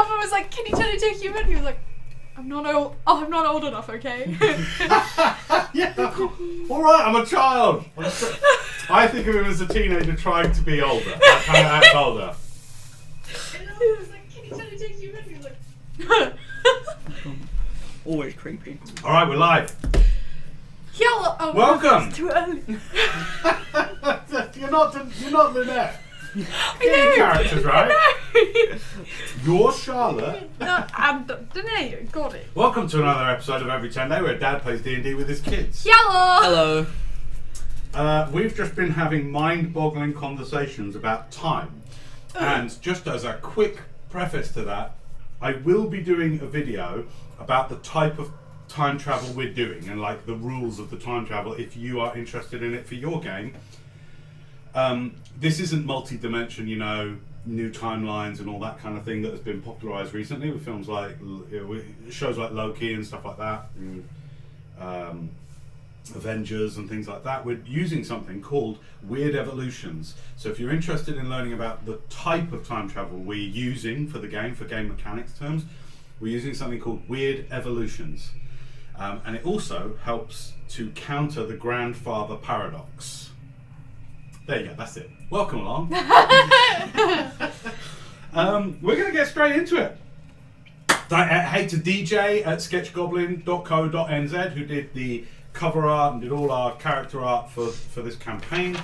I was like, "Can you totally take you in?" He was like, I'm not old enough, okay? Yeah. All right, I'm a child. I think of him as a teenager trying to be older. Like, kind of act older. And I was like, "Can you totally take you in?" He was like, Always creepy. All right, we're live. "Yellow." Oh, Welcome. it's too early. You're not Lynette. I Get your know. characters right. I know. You're Charlotte. No, and Tenday, got it. Welcome to another episode of Every Tenday where Dad plays D&D with his kids. Yellow. Hello. We've just been having mind-boggling conversations about time. And just as a quick preface to that, I will be doing a video about the type of time travel we're doing and like the rules of the time travel if you are interested in it for your game. This isn't multi-dimension, new timelines and all that kind of thing that has been popularised recently with films like shows like Loki and stuff like that, and, Avengers and things like that. We're using something called Weird Evolutions. So if you're interested in learning about the type of time travel we're using for the game, for game mechanics terms, we're using something called Weird Evolutions. And it also helps to counter the grandfather paradox. There you go, that's it. Welcome along. We're going to get straight into it. Hey to DJ at sketchgoblin.co.nz who did the cover art and did all our character art for this campaign.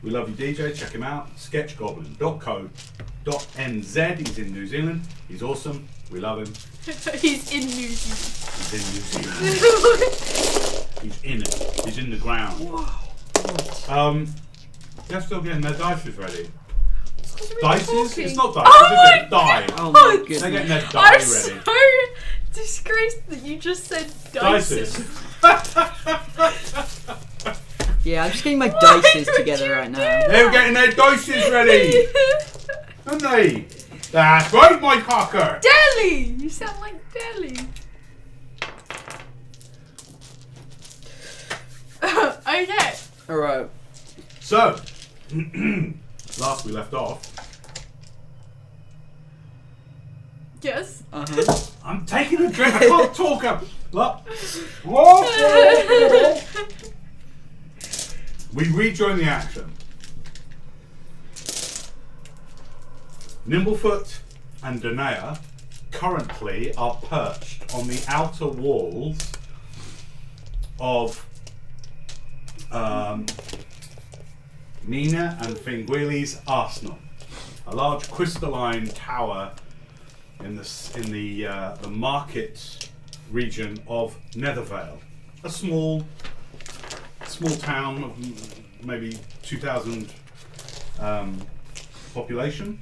We love you, DJ. Check him out. sketchgoblin.co.nz. He's in New Zealand. He's awesome. We love him. He's in New Zealand. He's in New Zealand. He's in it. He's in the ground. Whoa. They're still getting their dices ready. Dices? It's not dices, Oh is my it? Die. Oh my They're getting goodness. their die I'm ready. so disgraced that you just said Dices. Yeah, I'm just getting my dices together right now. They're getting their dices ready, aren't they? That's right, my cocker. Deli! You sound like Deli. Okay. Alright. So, last we left off, Yes. Uh-huh. I'm taking a drink. I can't talk up. Look. We rejoin the action. Nimblefoot and Danaea currently are perched on the outer walls of Nina and Finguili's arsenal, a large crystalline tower in the market region of Nethervale, a small town of maybe 2,000 population,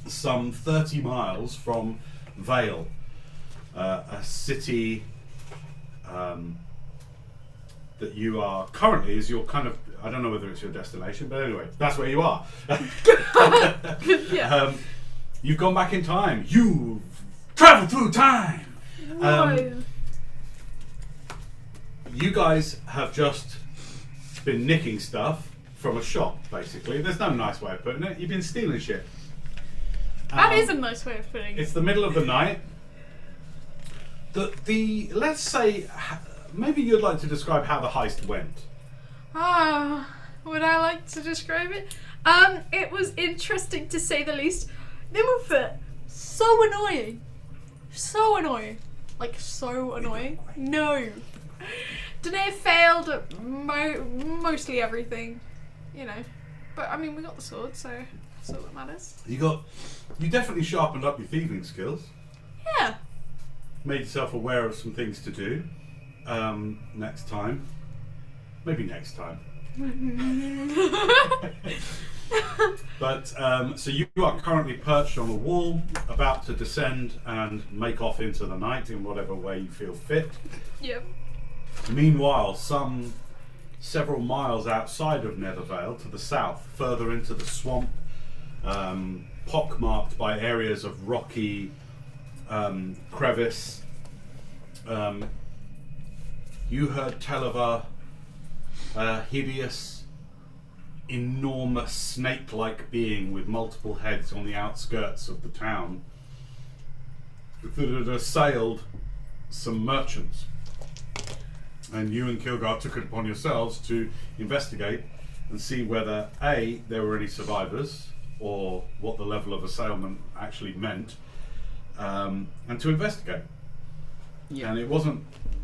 some 30 miles from Vale, a city that you are currently is your kind of, I don't know whether it's your destination, but anyway, that's where you are. Yeah. You've gone back in time. You've traveled through time. Whoa. You guys have just been nicking stuff from a shop, basically. There's no nice way of putting it. You've been stealing shit. That is a nice way of putting it. It's the middle of the night. Let's say, maybe you'd like to describe how the heist went. Would I like to describe it? It was interesting to say the least. Nimblefoot, so annoying. So annoying. Like, so annoying. No. Danae failed at mostly everything, But, I mean, we got the sword, so that's all that matters. You definitely sharpened up your thieving skills. Yeah. Made yourself aware of some things to do. Next time. Maybe next time. But so you are currently perched on a wall, about to descend and make off into the night in whatever way you feel fit. Yep. Meanwhile, several miles outside of Nethervale, to the south, further into the swamp, pockmarked by areas of rocky crevice, you heard tell of a hideous, enormous snake-like being with multiple heads on the outskirts of the town that had assailed some merchants. And you and Kilgar took it upon yourselves to investigate and see whether A, there were any survivors, or what the level of assailment actually meant, and to investigate. Yeah. And it wasn't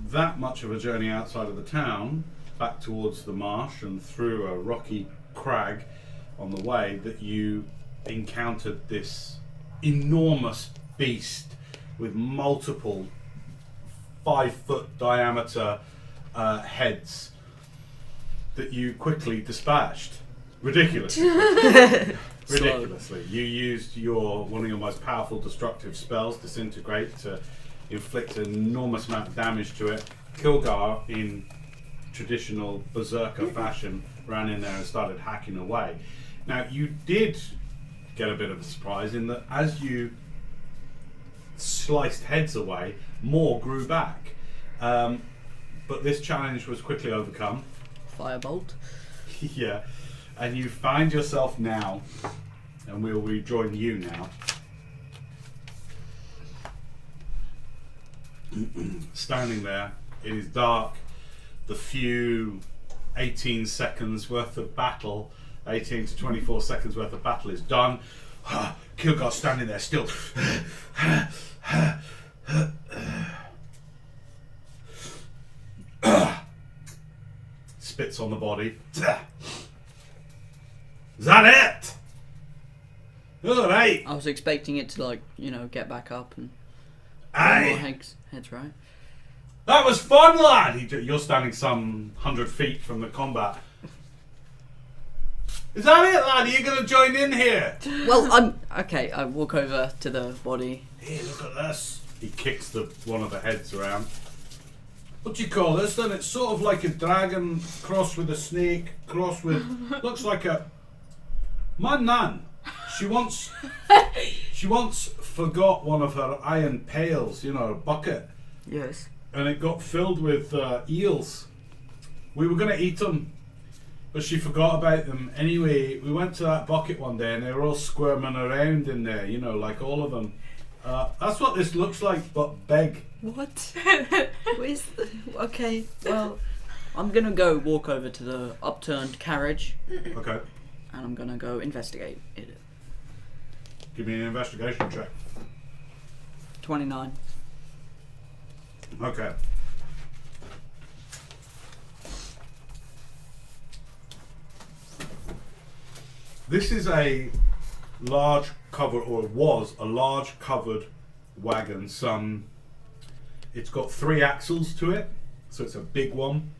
that much of a journey outside of the town, back towards the marsh and through a rocky crag on the way, that you encountered this enormous beast with multiple 5-foot diameter heads that you quickly dispatched. Ridiculously. Ridiculously. You used one of your most powerful destructive spells, Disintegrate, to inflict an enormous amount of damage to it. Kilgar, in traditional berserker fashion, ran in there and started hacking away. Now, you did get a bit of a surprise in that as you sliced heads away, more grew back. But this challenge was quickly overcome. Firebolt. Yeah. And you find yourself now, and we'll rejoin you now, standing there. It is dark. The few 18 seconds worth of battle, 18 to 24 seconds worth of battle is done. Kilgar's standing there still. Spits on the body. Is that it? All right. I was expecting it to, like, get back up and Aye. more heads, right? That was fun, lad. You're standing some 100 feet from the combat. Is that it, lad? Are you going to join in here? Well, okay. I walk over to the body. Here, look at this. He kicks one of the heads around. What do you call this then? It's sort of like a dragon crossed with a snake, crossed with... looks like a... My nan, she once forgot one of her iron pails, a bucket. Yes. And it got filled with eels. We were going to eat them, but she forgot about them. Anyway, we went to that bucket one day and they were all squirming around in there, like all of them. That's what this looks like, but big. What? Okay, well, I'm going to go walk over to the upturned carriage. Okay. And I'm going to go investigate it. Give me an investigation check. 29. Okay. This is a large covered, or was a large covered wagon. It's got 3 axles to it, so it's a big one.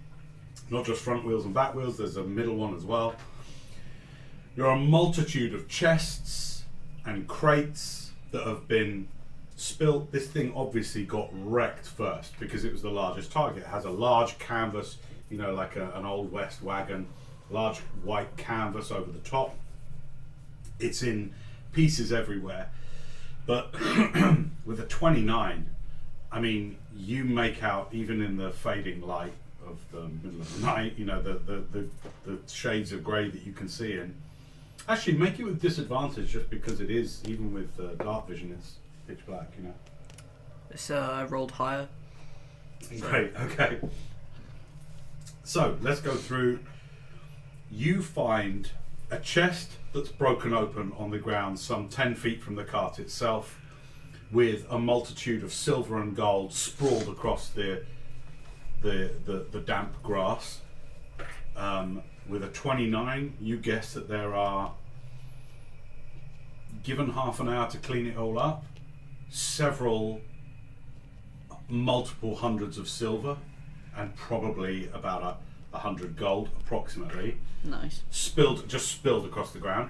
Not just front wheels and back wheels, there's a middle one as well. There are a multitude of chests and crates that have been spilt. This thing obviously got wrecked first because it was the largest target. It has a large canvas, like an old west wagon, large white canvas over the top. It's in pieces everywhere. But with a 29, I mean, you make out, even in the fading light of the middle of the night, the shades of grey that you can see in. Actually, make it with disadvantage just because it is, even with dark vision, it's pitch black, It's rolled higher. Great, okay. So, let's go through. You find a chest that's broken open on the ground some 10 feet from the cart itself, with a multitude of silver and gold sprawled across the damp grass. With a 29, you guess that there are, given half an hour to clean it all up, multiple hundreds of silver and probably about 100 gold approximately. Nice. Spilled across the ground.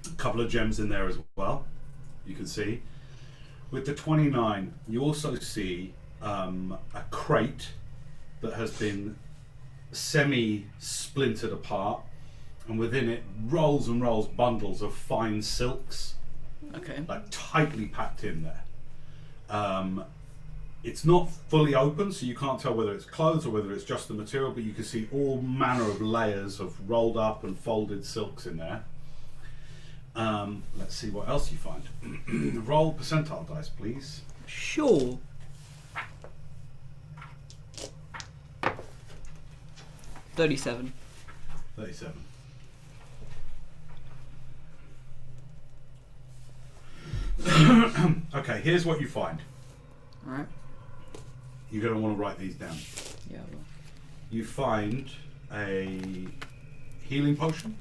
A couple of gems in there as well, you can see. With the 29, you also see a crate that has been semi-splintered apart, and within it rolls and rolls bundles of fine silks. Okay. Like tightly packed in there. It's not fully open, so you can't tell whether it's clothes or whether it's just the material, but you can see all manner of layers of rolled up and folded silks in there. Let's see what else you find. Roll percentile dice, please. Sure. 37. 37. Okay, here's what you find. Alright. You're going to want to write these down. Yeah, I will. You find a healing potion.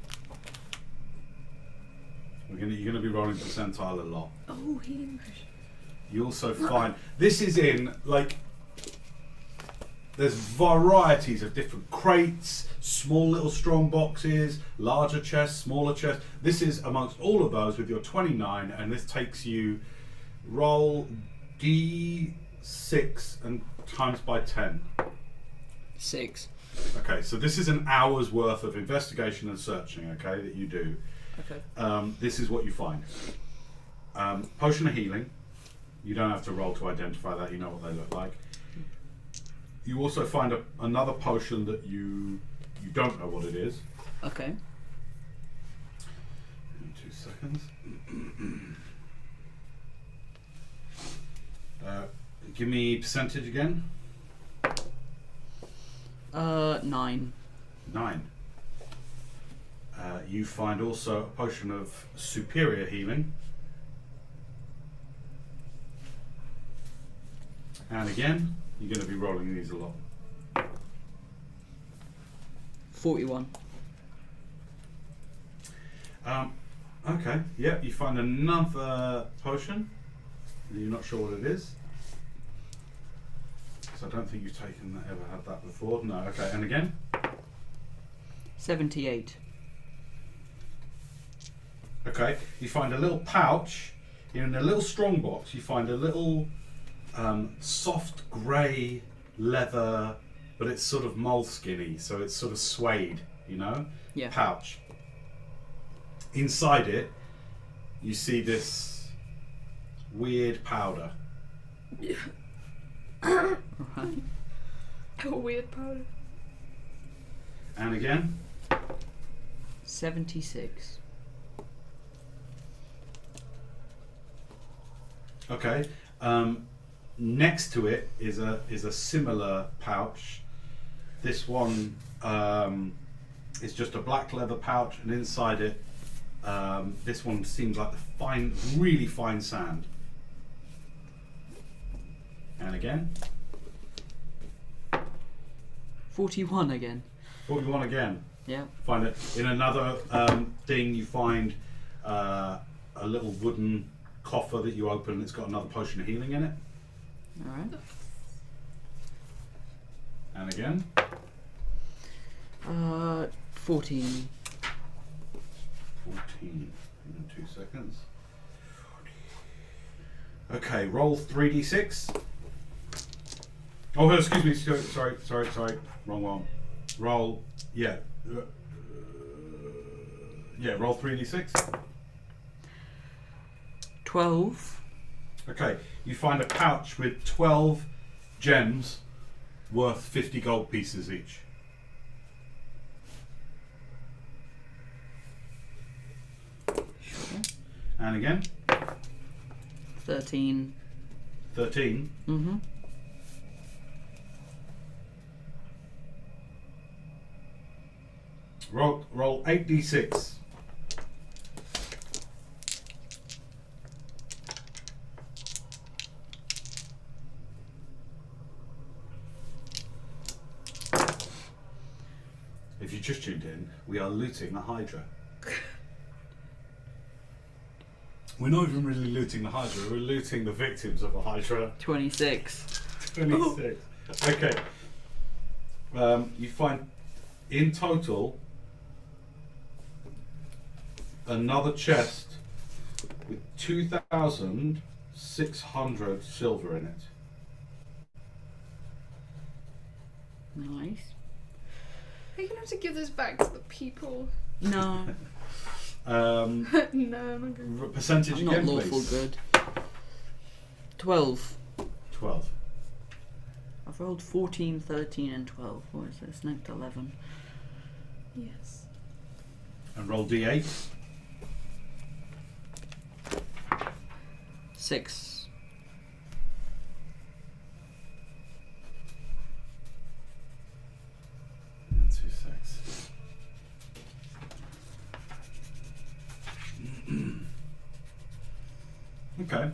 You're gonna be rolling percentile a lot. Oh, healing potion. You also find this is in like there's varieties of different crates, small little strong boxes, larger chests, smaller chests. This is amongst all of those with your 29, and this takes you roll D6 and times by 10. 6. Okay, so this is an hour's worth of investigation and searching, okay, that you do. Okay. This is what you find. Potion of healing. You don't have to roll to identify that, you know what they look like. You also find another potion that you don't know what it is. Okay. In 2 seconds. Give me percentage again. 9. 9. You find also a potion of superior healing. And again, you're going to be rolling these a lot. 41. Okay, yeah, you find another potion. You're not sure what it is. So I don't think you've ever had that before. No, okay, and again? 78. Okay, you find a little pouch. In a little strong box, you find a little soft grey leather, but it's sort of moleskin-y, so it's sort of suede, you know? Yeah. Pouch. Inside it, you see this weird powder. Right. A weird powder. And again? 76. Okay. Next to it is a similar pouch. This one is just a black leather pouch, and inside it, this one seems like the really fine sand. And again, 41 again. 41 again. Yeah. Find it in another thing. You find a little wooden coffer that you open. It's got another potion of healing in it. All right. And again, 14. 14. In 2 seconds. Okay, roll 3d6. Oh, excuse me. Sorry. Wrong one. Roll. Yeah. Roll 3d6. 12. Okay, you find a pouch with 12 gems worth 50 gold pieces each. Sure. And again, 13. 13. Mm-hmm. Roll 8d6. If you just tuned in, we are looting a Hydra. We're not even really looting the Hydra, we're looting the victims of a Hydra. 26. 26. Okay. You find in total another chest with 2,600 silver in it. Nice. Are you gonna have to give this back to the people? No. No, I'm not going. Percentage I'm not again, lawful please. good. 12. 12. I've rolled 14, 13 and 12. What is this? Next 11. Yes. And roll d8. 6. And 2 6. Okay.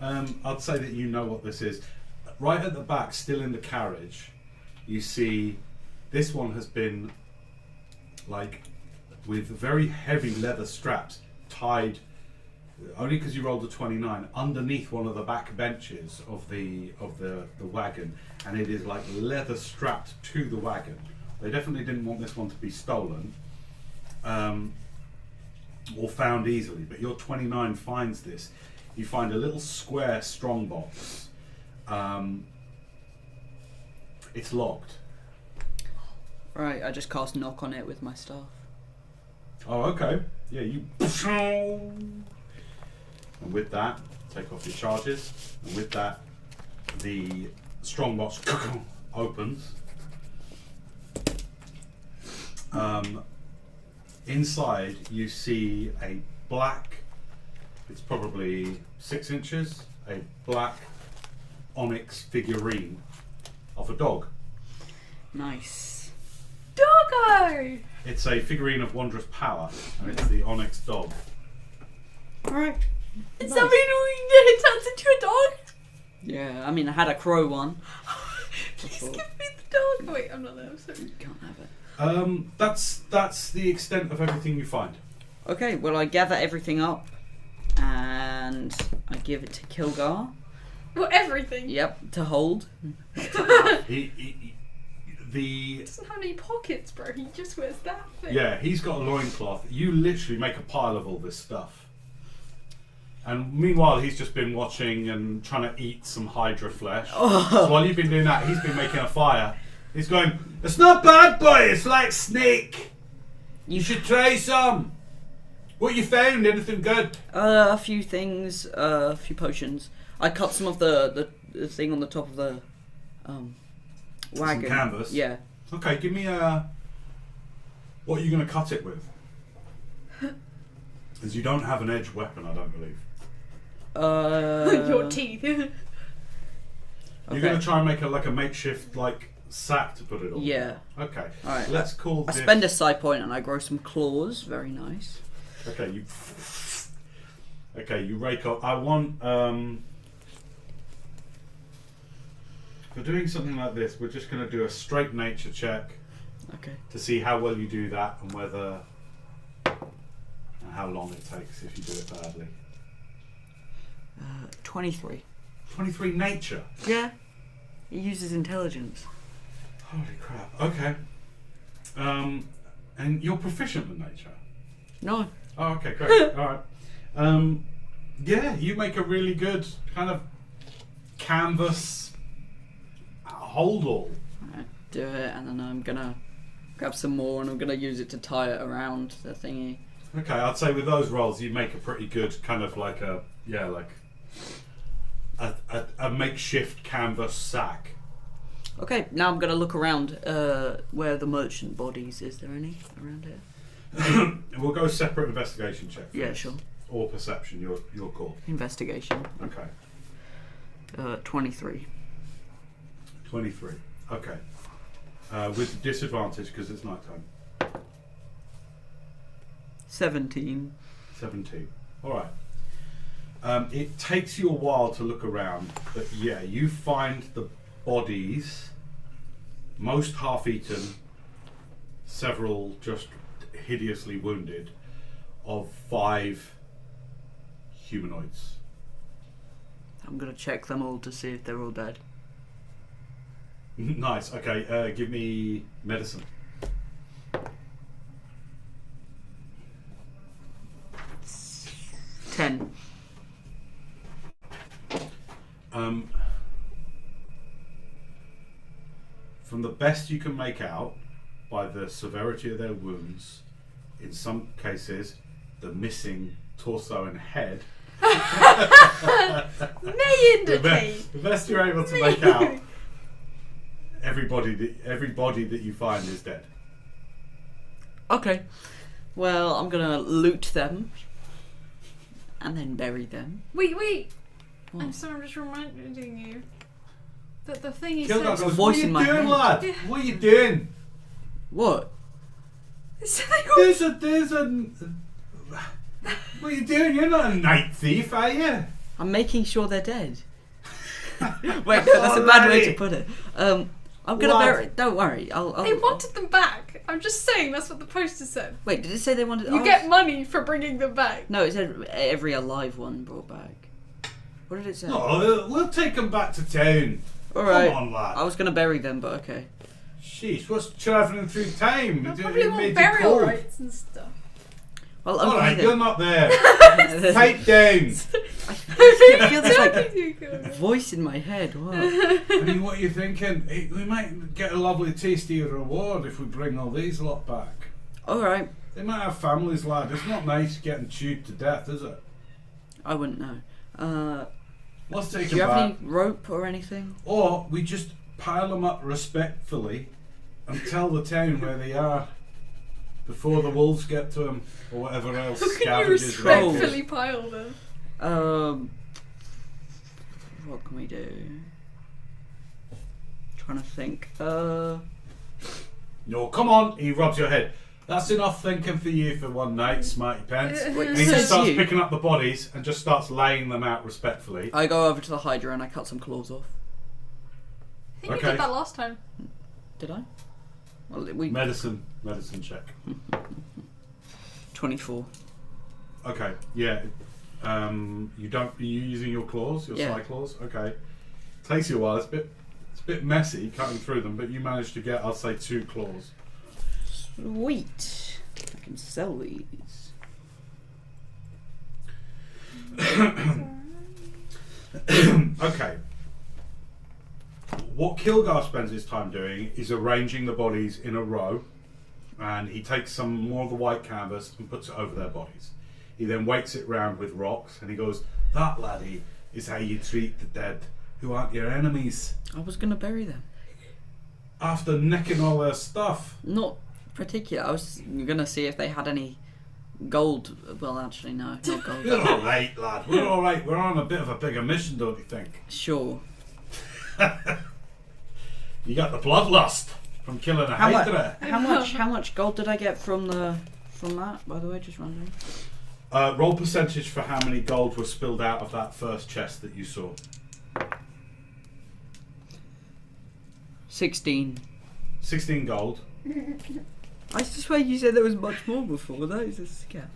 I'd say that you know what this is. Right at the back, still in the carriage, you see this one has been like with very heavy leather straps tied, only because you rolled a 29, underneath one of the back benches of the wagon, and it is like leather strapped to the wagon. They definitely didn't want this one to be stolen or found easily, but your 29 finds this. You find a little square strongbox. It's locked. Right, I just cast knock on it with my staff. Oh, okay. Yeah, you. And with that, take off your charges. And with that, the strongbox opens. Inside, you see a black. It's probably 6 inches. A black onyx figurine of a dog. Nice. Doggo! It's a figurine of wondrous power, and it's the onyx dog. Alright. Is that mean it turns into a dog? Yeah, I mean, I had a crow one. Please give me the dog. Wait, I'm not there. I'm sorry. You can't have it. That's the extent of everything you find. Okay, well, I gather everything up and I give it to Kilgar. Well, everything. Yep, to hold. He doesn't have any pockets, bro. He just wears that thing. yeah, he's got a loincloth. You literally make a pile of all this stuff. And meanwhile, he's just been watching and trying to eat some Hydra flesh. Oh. So while you've been doing that, he's been making a fire. He's going, "It's not bad, boy. It's like snake. You should try some. What you found? Anything good?" A few things, a few potions. I cut some of the thing on the top of the wagon. Some canvas? Yeah. Okay, give me a... What are you going to cut it with? Because you don't have an edged weapon, I don't believe. Your teeth. You're going to try and make a makeshift sack to put it on. Yeah. Okay. All right. Let's call I this. spend a side point and I grow some claws. Very nice. Okay. You rake up. I want. For doing something like this, we're just going to do a straight nature check Okay. to see how well you do that and whether and how long it takes if you do it badly. 23. 23 nature. Yeah. It uses intelligence. Holy crap. Okay. And you're proficient with nature. No. Oh, okay, great. All right. Yeah, you make a really good kind of canvas hold-all. I do it and then I'm gonna grab some more and I'm gonna use it to tie it around the thingy. Okay, I'd say with those rolls, you make a pretty good kind of a makeshift canvas sack. Okay, now I'm gonna look around where the merchant bodies. Is there any around here? We'll go separate investigation check. Yeah, first. sure. Or perception, your call. Investigation. Okay. 23. 23. Okay. With disadvantage because it's nighttime. 17. 17. Alright. It takes you a while to look around, but yeah, you find the bodies, most half-eaten, several just hideously wounded, of 5 humanoids. I'm gonna check them all to see if they're all dead. Nice. Okay, give me medicine. 10. From the best you can make out, by the severity of their wounds, in some cases, the missing torso and head. May indicate. The best you're able to make out, everybody that you find is dead. Okay. Well, I'm gonna loot them and then bury them. Wait. I'm sorry, I'm just reminding you that the thing he Kilgar said. goes, voice what are in you my doing, head. lad? What are you doing? What? So they all- There's a... What are you doing? You're not a night thief, are you? I'm making sure they're dead. Wait, that's a bad way to put it. I'm gonna What? bury. Don't worry. I'll They wanted them back. I'm just saying that's what the poster said. Wait, did it say they wanted? You get money for bringing them back. No, it said every alive one brought back. What did it say? No, we'll take them back to town. All right. Come on, lad. I was gonna bury them, but okay. Sheesh, what's travelling through time? They'll It probably made want you burial cold. rights and stuff. Well, All okay right, then. you're not there. Pipe down. I feel this like Like, voice in my head. What? I mean, what are you thinking? Hey, we might get a lovely tasty reward if we bring all these lot back. All right. They might have families, lad. It's not nice getting chewed to death, is it? I wouldn't know. Let's take Do you them have back. any rope or anything? Or we just pile them up respectfully and tell the town where they are before the wolves get to them or whatever else. How can you Scavengers respectfully pile them? What can we do? Trying to think. No, come on. He rubs your head. That's enough thinking for you for one night, Smarty Pants. Wait, And he says just starts you. picking up the bodies and just starts laying them out respectfully. I go over to the Hydra and I cut some claws off. I think you Okay. did that last time. Did I? Well, we Medicine check. 24. Okay, yeah. You don't. Are you using your claws, your Yeah. side claws? Okay. Takes you a while. It's a bit messy cutting through them, but you managed to get, I'll say, 2 claws. Sweet. I can sell these. Okay. What Kilgar spends his time doing is arranging the bodies in a row, and he takes some more of the white canvas and puts it over their bodies. He then weights it round with rocks, and he goes, "That, laddie, is how you treat the dead, who aren't your enemies, I was gonna bury them. after nicking all their stuff." Not particular. I was gonna see if they had any gold. Well, actually, no, not gold. We're all right, lad. We're all right. We're on a bit of a bigger mission, don't you think? Sure. You got the bloodlust from killing a How much? hydra. How much gold did I get from that? By the way, just wondering. Roll percentage for how many gold was spilled out of that first chest that you saw. 16. 16 gold. I swear you said there was much more before. That is a scam.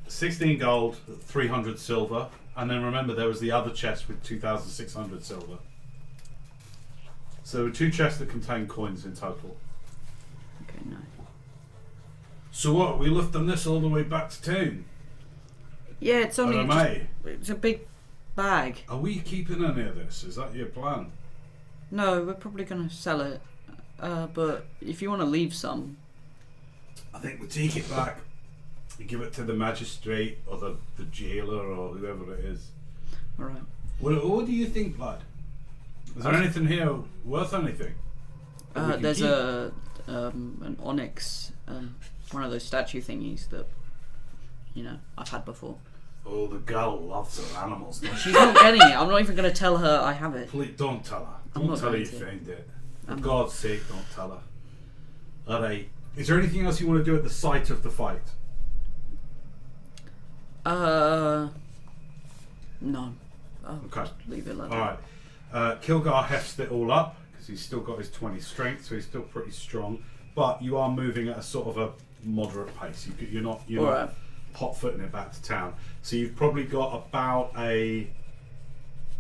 16 gold, 300 silver. And then remember there was the other chest with 2,600 silver. So there were 2 chests that contained coins in total. Okay, no. So what, we lifting this all the way back to town? Yeah, it's only. Or am I? It's a big bag. Are we keeping any of this? Is that your plan? No, we're probably gonna sell it. But if you want to leave some, I think we take it back and give it to the magistrate or the jailer or whoever it is. all right. What do you think, lad? Is there anything here worth anything? that we can There's keep? an onyx, one of those statue thingies that I've had before. Oh, the girl loves her animals. Don't she? She's not getting it. I'm not even gonna tell her I have it. Please don't tell her. I'm Don't not tell her going you to. found it. For I'm not. God's sake, don't tell her. Alright. Is there anything else you want to do at the site of the fight? No. I'll Okay. just leave it like that. Alright. Kilgar hefts it all up because he's still got his 20 strength, so he's still pretty strong. But you are moving at a sort of a moderate pace. You're not Alright. hot footing it back to town. So you've probably got about a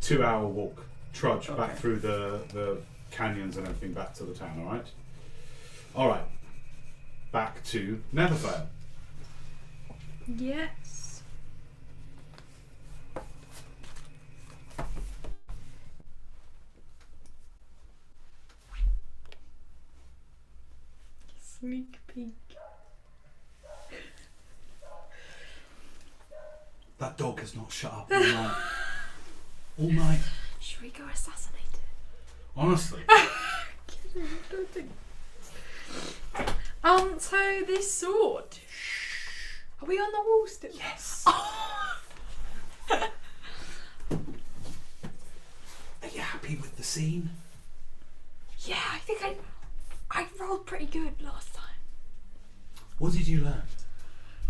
2-hour walk, trudge back Okay. through the canyons and everything back to the town. Alright. Alright. Back to Nethervale. Yes. Sneak peek. That dog has not shut up all night. All night. Should we go assassinate it? Honestly. Kidding, I don't think. So this sword. Are we on the wall still? Yes. happy with the scene? Yeah, I think I rolled pretty good last time. What did you learn?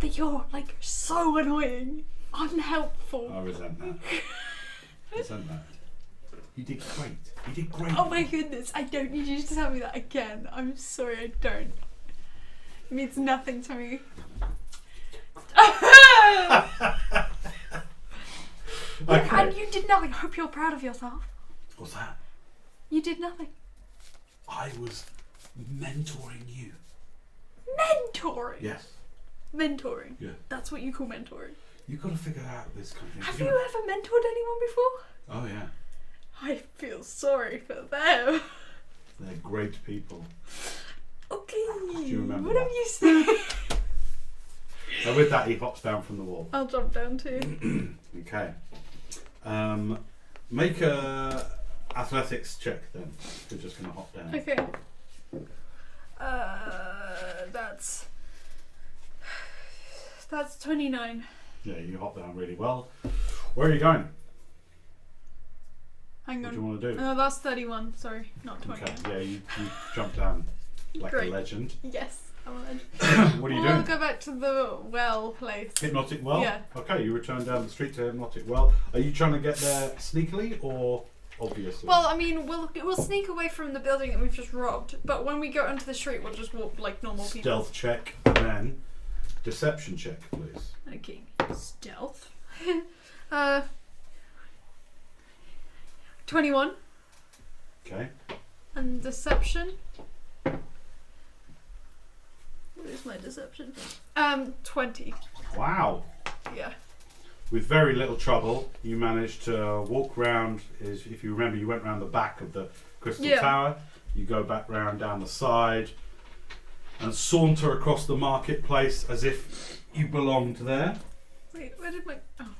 That you're like so annoying, unhelpful. I resent that. Resent that. You did great. You did great. Oh my goodness, I don't need you to tell me that again. I'm sorry, I don't. It means nothing to me. Okay. And you did nothing. I hope you're proud of yourself. What's that? You did nothing. I was mentoring you. Mentoring? Yes. Mentoring? Yeah. That's what you call mentoring. You've got to figure out this kind of Have thing. you ever mentored anyone before? Oh yeah. I feel sorry for them. They're great people. Okay. Do you remember What that? have you said? And with that, he hops down from the wall. I'll jump down too. Okay. Make a athletics check then. We're just going to hop down. Okay. That's 29. Yeah, you hop down really well. Where are you going? Hang What on. do you want to do? No, that's 31. Sorry, not 29. Okay, yeah, you jump down like Great. a legend. Yes, I'm a legend. What are you We'll doing? go back to the well place. Hypnotic Well? Yeah. Okay, you return down the street to Hypnotic Well. Are you trying to get there sneakily or obviously? Well, I mean, we'll sneak away from the building that we've just robbed, but when we go onto the street, we'll just walk like normal people. Stealth check and then deception check, please. Okay, stealth. 21. Okay. And deception. What is my deception? 20. Wow. Yeah. With very little trouble, you managed to walk round. If you remember, you went round the back of the Crystal Tower. You go back round down the side and saunter across the marketplace as if you belonged there. Wait, where did my... Oh.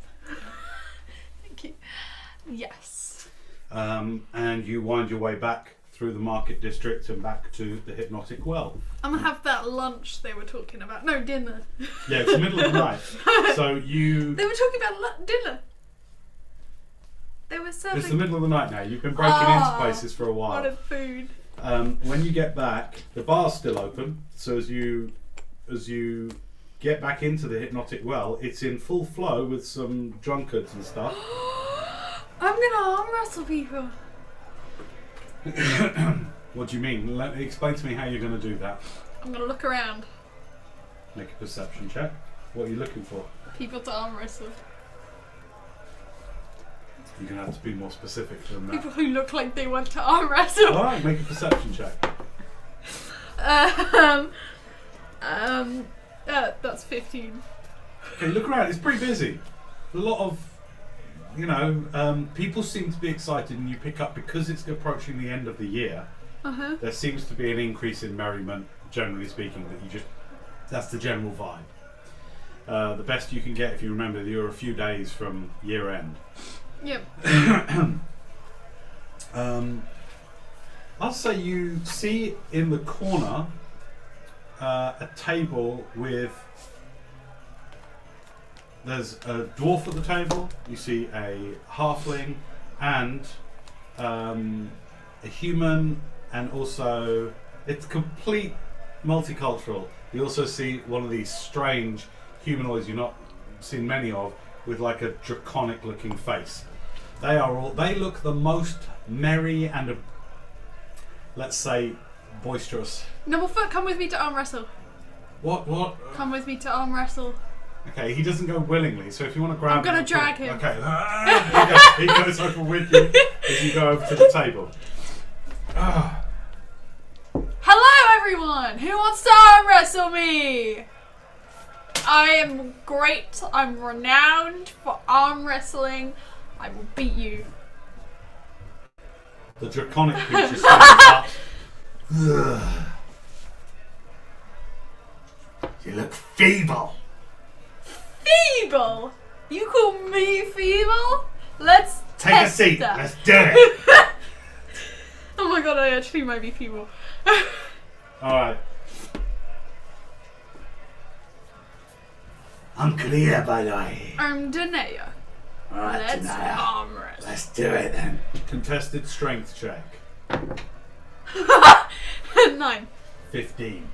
Thank you. Yes. And you wind your way back through the market district and back to the Hypnotic Well. I'm gonna have that lunch they were talking about. No, dinner. Yeah, it's the middle of the night. So you... They were talking about dinner. They were serving... It's the middle of the night now. You've been breaking into places for a while. What a food. When you get back, the bar's still open. So as you get back into the Hypnotic Well, it's in full flow with some drunkards and stuff. I'm gonna arm wrestle people. What do you mean? Explain to me how you're going to do that. I'm gonna look around. Make a perception check. What are you looking for? People to arm wrestle. You're going to have to be more specific than that. People who look like they want to arm wrestle. Alright, make a perception check. That's 15. Okay, look around. It's pretty busy. A lot of, people seem to be excited, and you pick up because it's approaching the end of the year. There seems to be an increase in merriment, generally speaking. That's the general vibe. The best you can get, if you remember, you're a few days from year end. Yep. I'll say you see in the corner a table with. There's a dwarf at the table. You see a halfling and a human, and also it's complete multicultural. You also see one of these strange humanoids you've not seen many of, with like a draconic-looking face. They look the most merry and, let's say, boisterous. Numblefoot, come with me to arm wrestle. What? Come with me to arm wrestle. Okay, he doesn't go willingly, so if you want to grab I'm gonna him... drag him. Okay, he goes over with you as you go over to the table. Hello everyone! Who wants to arm wrestle me? I am great. I'm renowned for arm wrestling. I will beat you. The draconic creature stands up. You look feeble. Feeble? You call me feeble? Let's Take a test seat. that. Let's do it. Oh my god, I actually might be feeble. Alright. I'm clear, by the way. I'm Danae. Alright, Let's Tenday. arm wrestle. Let's do it then. Contested strength check. 9. 15.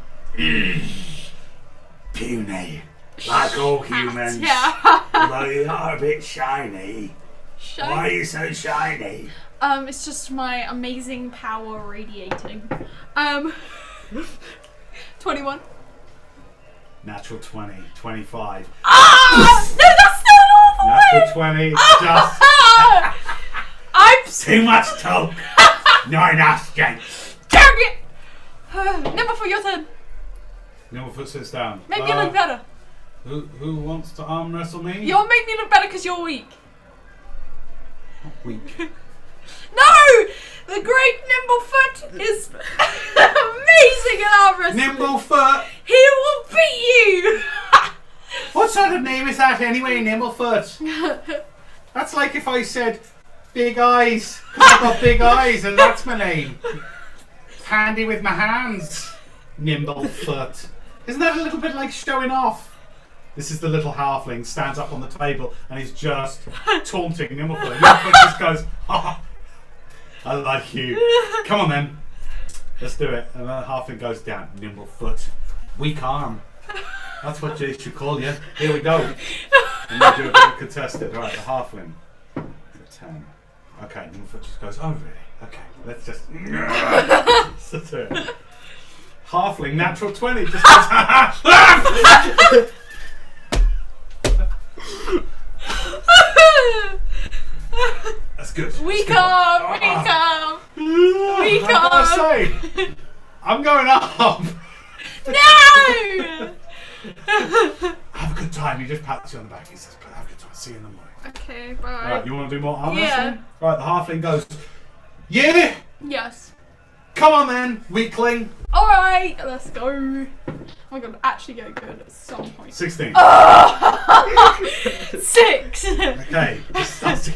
Puny. Like all humans. Yeah. Although you are a bit shiny. Shiny. Why are you so shiny? It's just my amazing power radiating. 21. Natural 20. 25. Ah! No, that's not all the way! Natural 20. Just I'm too much talk. Not enough strength. Target! Never for your turn. Nimblefoot sits down. Make me look better. Who wants to arm wrestle me? You'll make me look better because you're weak. Not weak. No! The great Nimblefoot is amazing at arm wrestling. Nimblefoot! He will beat you! What sort of name is that anyway, Nimblefoot? That's like if I said big eyes, because I've got big eyes and that's my name. Handy with my hands. Nimblefoot. Isn't that a little bit like showing off? This is the little halfling, stands up on the table and he's just taunting Nimblefoot. Nimblefoot just goes, ha, I like you. Come on then. Let's do it. And then the halfling goes down. Nimblefoot. Weak arm. That's what they should call you. Here we go. And they do a bit of contested. Right, the halfling. 10. Okay, Nimblefoot just goes, oh really? Okay, let's just... Let's do it. Halfling, natural 20, just goes, that's good. Weak arm! Weak arm! Weak What arm! did I say? I'm going up! No! Have a good time. He just pats you on the back. He says, have a good time. See you in the morning. Okay, bye. Right, you want to do more arm Yeah. wrestling? Right, the halfling goes, yeah! Yes. Come on then, weakling. Alright, let's go. Oh my god, actually get good at some point. 16. 6! Okay, just starts to...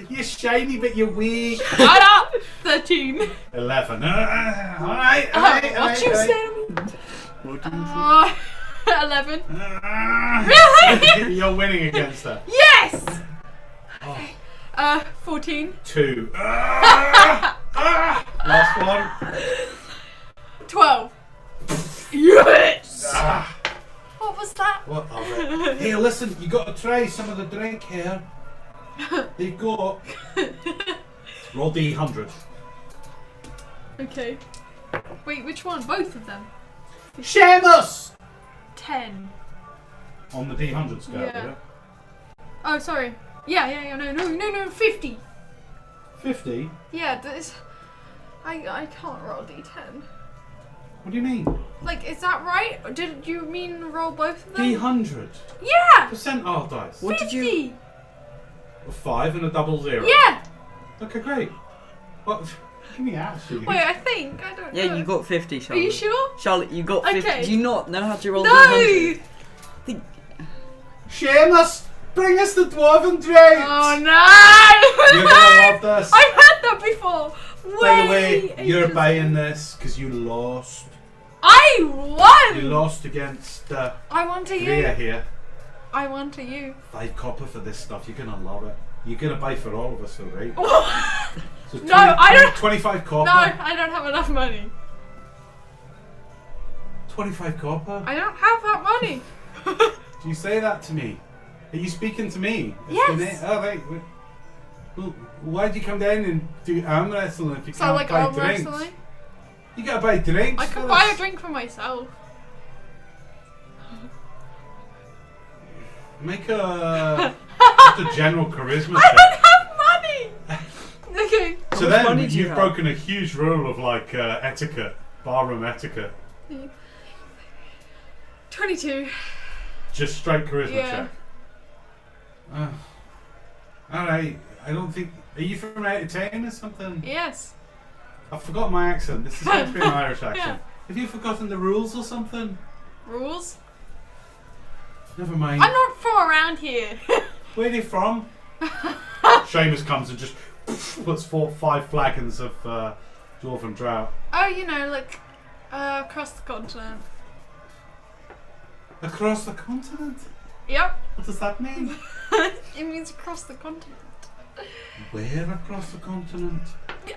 You're shiny, but you're weak. Shut up! 13. 11. Alright, What you say to me? 11. Really? You're winning against her. Yes! Oh. 14. 2. Last one. 12. Yes! Ah, What was that? what of it? Hey, listen, you got to try some of the drink here. They've got... Roll D100. Okay. Wait, which one? Both of them? Seamus! 10. On the D100 scale, Yeah. yeah? Oh, sorry. Yeah, no, 50. 50? Yeah, this... I can't roll D10. What do you mean? Like, is that right? Or did you mean roll both of them? D100? Yeah! Percentile dice. What 50. did you? A 5 and a double 0. Yeah! Okay, great. What? Give me out, you. Wait, I think. I don't know. Yeah, you got 50, Are Charlotte. you sure? Charlotte, you got 50. Okay. Do you not know how to roll No! D100? Seamus, bring us the dwarven drink! Oh no! You're gonna love this. I've had that before. By the way, Way you're ages buying ago. this because you lost. I won! You lost against I won to Rhea you. here. I won to you. 5 copper for this stuff. You're gonna love it. You're gonna buy for all of us, all right? So No, I don't- 25 copper. No, I don't have enough money. 25 copper. I don't have that money. Do you say that to me? Are you speaking to me? Yes. Oh right. Well, why'd you come down and do arm wrestling if you So can't like buy arm drinks? wrestling. You gotta buy drinks. I for could buy this. a drink for myself. Make a just a general charisma I check. don't have money. Okay. So How much then money do you you've have? broken a huge rule of like etiquette, barroom etiquette. 22. Just straight charisma Yeah. check. Alright, I don't think... Are you from out of town or something? Yes. I've forgotten my accent. This is meant to be an Irish accent. Yeah. Have you forgotten the rules or something? Rules? Never mind. I'm not from around here. Where are you from? Seamus comes and just puts 5 flagons of dwarven drought. Oh, you know, like across the continent. Across the continent? Yep. What does that mean? It means across the continent. Where across the continent?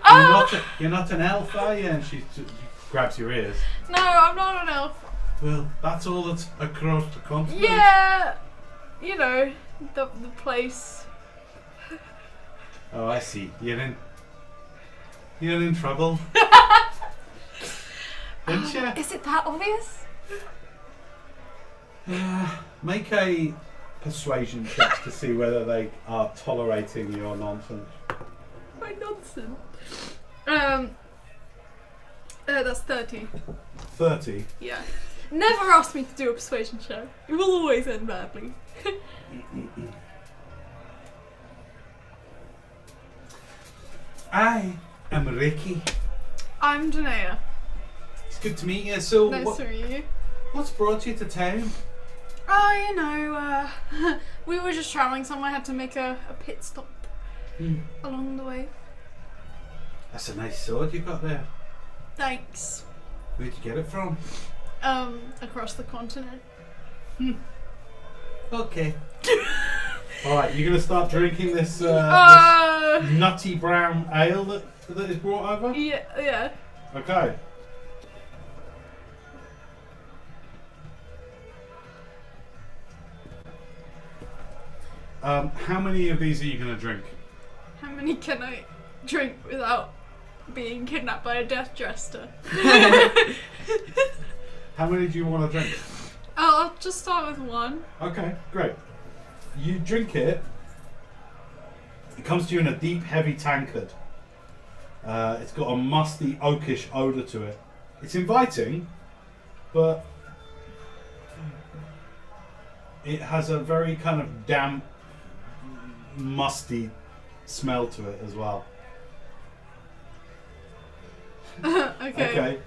Oh! You're not an elf, are you? And she grabs your ears. No, I'm not an elf. Well, that's all that's across the continent. Yeah, you know, the place. Oh, I see. You're in trouble. Aren't you? Is it that obvious? Make a persuasion check to see whether they are tolerating your nonsense. My nonsense. That's 30. 30. Yeah. Never ask me to do a persuasion check. It will always end badly. I am Ricky. I'm Danae. It's good to meet you. So, Nice to meet you. what's brought you to town? Oh, you know, we were just travelling somewhere, had to make a pit stop along the way. That's a nice sword you got there. Thanks. Where'd you get it from? Across the continent. Okay. Alright, you're going to start drinking this, this nutty brown ale that is brought over? Yeah. Okay. How many of these are you going to drink? How many can I drink without being kidnapped by a death jester? How many do you want to drink? I'll just start with one. Okay, great. You drink it. It comes to you in a deep, heavy tankard. It's got a musty, oakish odour to it. It's inviting, but it has a very kind of damp, musty smell to it as well. Okay.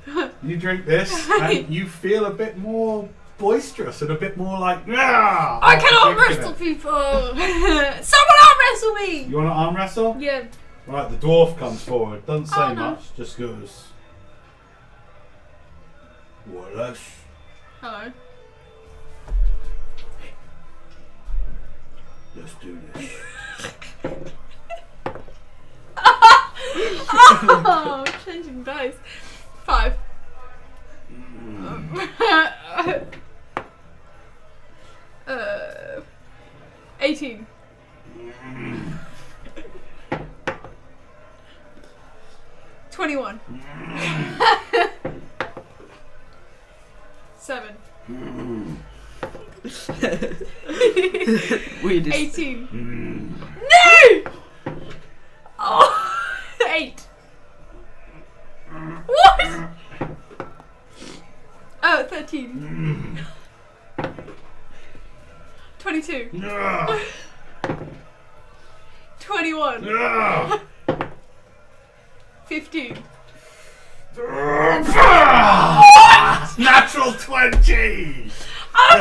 You drink this and you feel a bit more boisterous and a bit more like, yeah. I can arm wrestle people! Someone arm wrestle me! You want to arm wrestle? Yeah. Right, the dwarf comes forward, doesn't say Oh, no. much, just goes, what else? Hello. Let's do this. Oh, I'm changing dice. 5. 18. 21. 7. Weirdest. 18. No! Oh, 8. What? Oh, 13. 22. 21. 15. Natural 20! Oh,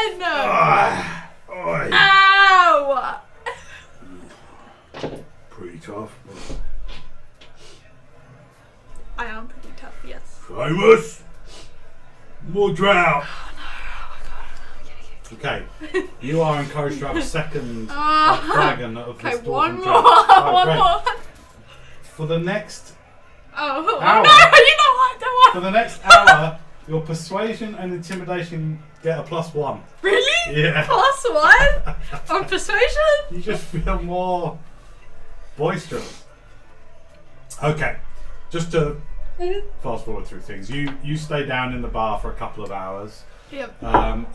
come on! Oi. Ow! Pretty tough. I am pretty tough, yes. Famous! More drought! Okay, you are encouraged to have a second flagon of this Okay, dwarven one more. drink. Right, One great. more. For the next Oh, Hour. no, you know what? Don't for want. the next hour, your persuasion and intimidation get a +1. Really? Yeah. +1? On persuasion? You just feel more boisterous. Okay, just to fast forward through things. You stay down in the bar for a couple of hours. Yep.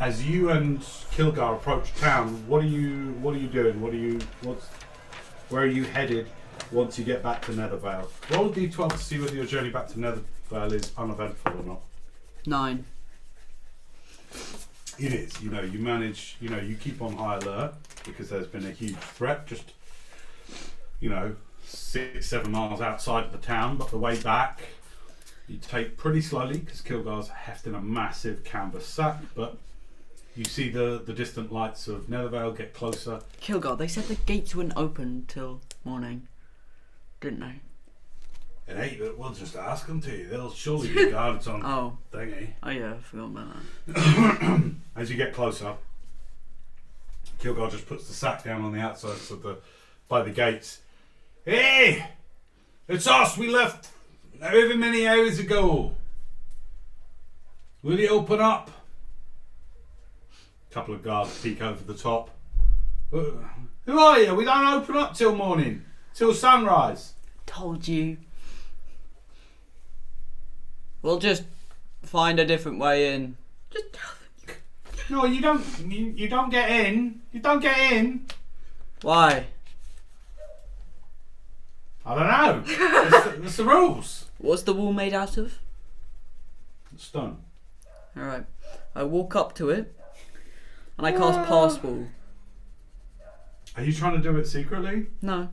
As you and Kilgar approach town, what are you doing? Where are you headed once you get back to Nethervale? Roll a d12 to see whether your journey back to Nethervale is uneventful or not. 9. It is. You manage. You keep on high alert because there's been a huge threat. Just 6-7 miles outside of the town, but the way back you take pretty slowly because Kilgar's hefting a massive canvas sack. But you see the distant lights of Nethervale get closer. Kilgar, they said the gates wouldn't open till morning, didn't they? It ain't, but we'll just ask them to. There'll surely be guards on Oh. thingy. Oh yeah, I forgot about that. As you get closer, Kilgar just puts the sack down on the outside by the gates. Hey! It's us! We left however many hours ago. Will you open up? A couple of guards peek over the top. Who are you? We don't open up till morning. Till sunrise. Told you. We'll just find a different way in. Just tell them. No, you don't. You don't get in. You don't get in. Why? I don't know. That's the rules. What's the wall made out of? Stone. Alright. I walk up to it and I cast Pass Wall. Are you trying to do it secretly? No.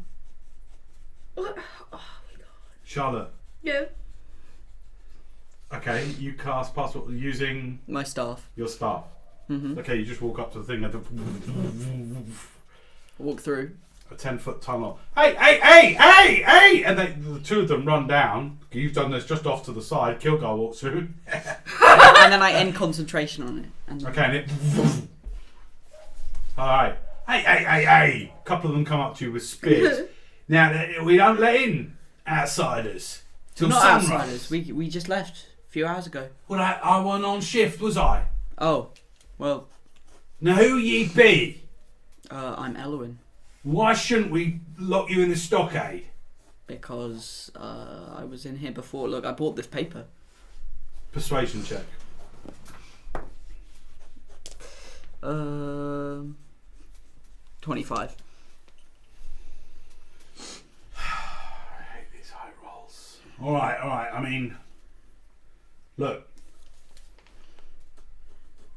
What? Oh my god. Charlotte. Yeah. Okay, you cast password using My staff. your staff. Mm-hmm. Okay, you just walk up to the thing and Walk through. a 10-foot tunnel. Hey! And the two of them run down. You've done this just off to the side. Kilgar walks through. And then I end concentration on it. And Okay, and it. Alright. Hey! A couple of them come up to you with spears. Now, we don't let in outsiders till not sunrise. outsiders. We just left a few hours ago. Well, I wasn't on shift, was I? Oh, well, Now, who ye be? I'm Elwyn Why shouldn't we lock you in the stockade? because I was in here before. Look, I bought this paper. Persuasion check. 25. I hate these high rolls. Alright. I mean, look.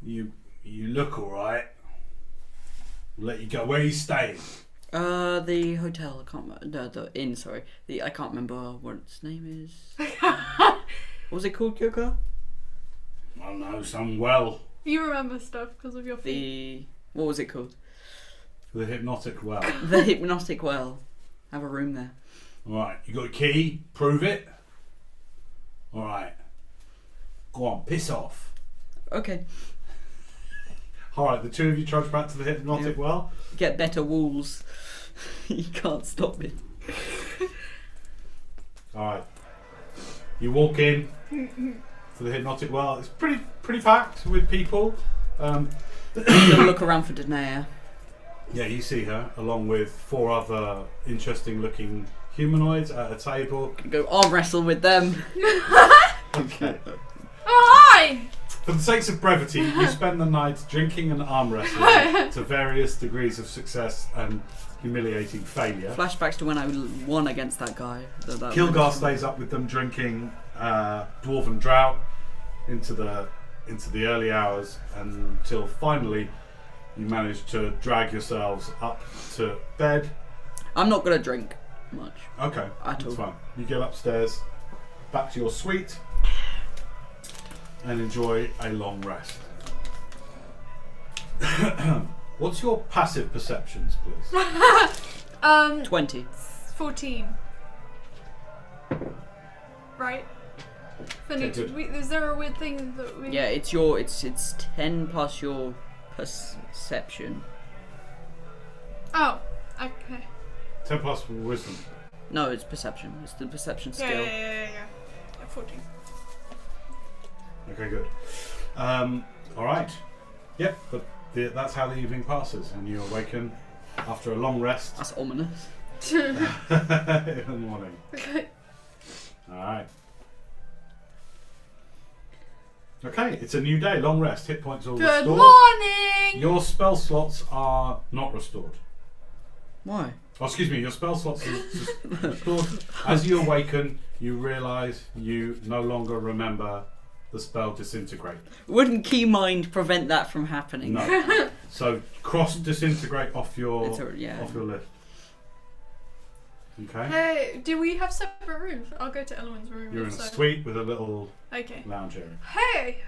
You look alright. We'll let you go. Where are you staying? The hotel. I can't. No, the inn. Sorry. I can't remember what its name is. What was it called, Kyoko? I don't know, some well. You remember stuff because of your feet. What was it called? The hypnotic well. The Hypnotic Well. I have a room there. Alright, you got a key? Prove it. Alright. Go on, piss off. Okay. Alright, the two of you trudge back to the hypnotic well. Get better walls. You can't stop it. Alright. You walk in to the hypnotic well. It's pretty packed with people. I'm gonna look around for Danae. Yeah, you see her along with 4 other interesting looking humanoids at a table. Go arm wrestle with them. Okay. Oh, hi! For the sakes of brevity, you spend the night drinking and arm wrestling to various degrees of success and humiliating failure. Flashbacks to when I won against that guy. Kilgar stays up with them drinking dwarven drought into the early hours until finally you manage to drag yourselves up to bed. I'm not gonna drink much. Okay, At that's all. fine. You get upstairs, back to your suite, and enjoy a long rest. What's your passive perceptions, please? 20. 14. Right? Okay, good. Is there a weird thing that we... Yeah, it's 10 plus your perception. Oh, okay. 10 plus wisdom. No, it's perception. It's the perception Yeah, skill. yeah, 14. Okay, good. Alright. Yep, but that's how the evening passes, and you awaken after a long rest That's ominous. in the morning. Okay. Alright. Okay, it's a new day, long rest, hit points all Good restored. morning! Your spell slots are not restored. Why? Oh, excuse me, your spell slots are restored. As you awaken, you realise you no longer remember the spell disintegrate. Wouldn't key mind prevent that from happening? No. So cross disintegrate off your It's off your list. Okay. Hey, do we have separate rooms? I'll go to Elwyn's room. You're in a so. suite with a little Okay. lounge area. Hey!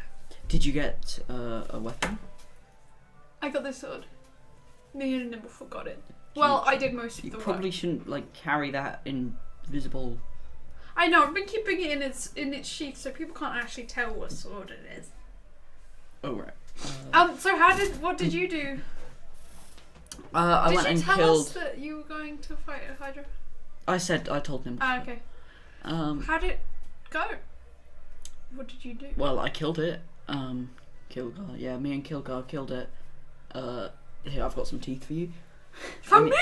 Did you get a weapon? I got this sword. Me and Nimble forgot it. Well, I did most of You the probably work. shouldn't carry that invisible. I know, I've been keeping it in its sheath so people can't actually tell what sword it is. Oh right. So what did you do? I Did went you and tell killed. us that you were going to fight a Hydra? I told him. Ah, okay. How did it go? What did you do? Well, I killed it. Kilgar. Yeah, me and Kilgar killed it. Here, I've got some teeth for you. From me?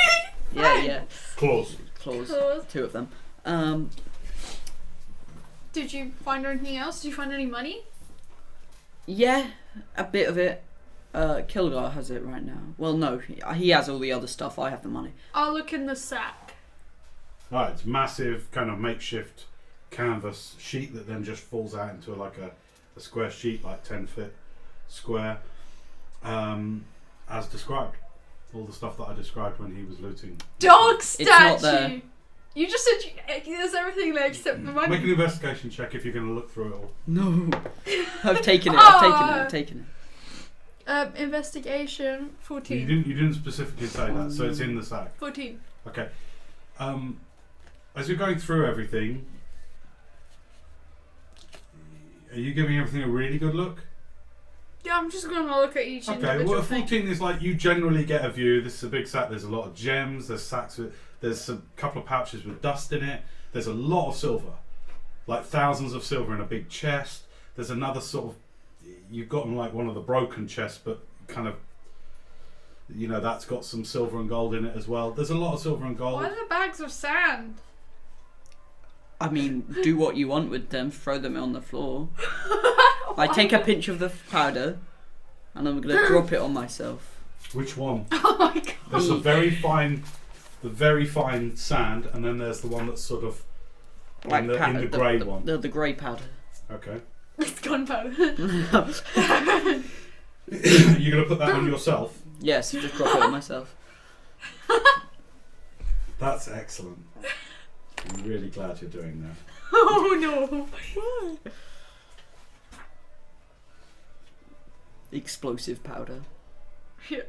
Yeah. Claws. Claws. 2 of them. Did you find anything else? Did you find any money? Yeah, a bit of it. Kilgar has it right now. Well, no, he has all the other stuff. I have the money. I'll look in the sack. Right, it's massive kind of makeshift canvas sheet that then just falls out into like a square sheet, like 10 foot square, as described. All the stuff that I described when he was looting. Dog It's not statue! there. You just said there's everything there except the money. Make an investigation check if you're going to look through it all. No. I've taken it. I've taken it. Investigation 14. You didn't specifically say that, so it's in the sack. 14. Okay. As you're going through everything, are you giving everything a really good look? Yeah, I'm just gonna look at each Okay, individual well, a thing. 14 is like you generally get a view. This is a big sack. There's a lot of gems. There's sacks with. There's a couple of pouches with dust in it. There's a lot of silver, like thousands of silver in a big chest. There's another sort of. You've gotten like one of the broken chests, but kind of. You know, that's got some silver and gold in it as well. There's a lot of silver and gold. Why are there bags of sand? I mean, do what you want with them. Throw them on the floor. I take a pinch of the powder, and I'm gonna drop it on myself. Which one? Oh my god. There's the very fine sand, and then there's the one that's sort of in the grey one. The grey powder. Okay. It's gunpowder. You're gonna put that on yourself. Yes, just drop it on myself. That's excellent. I'm really glad you're doing that. Oh no. Explosive powder. Yeah.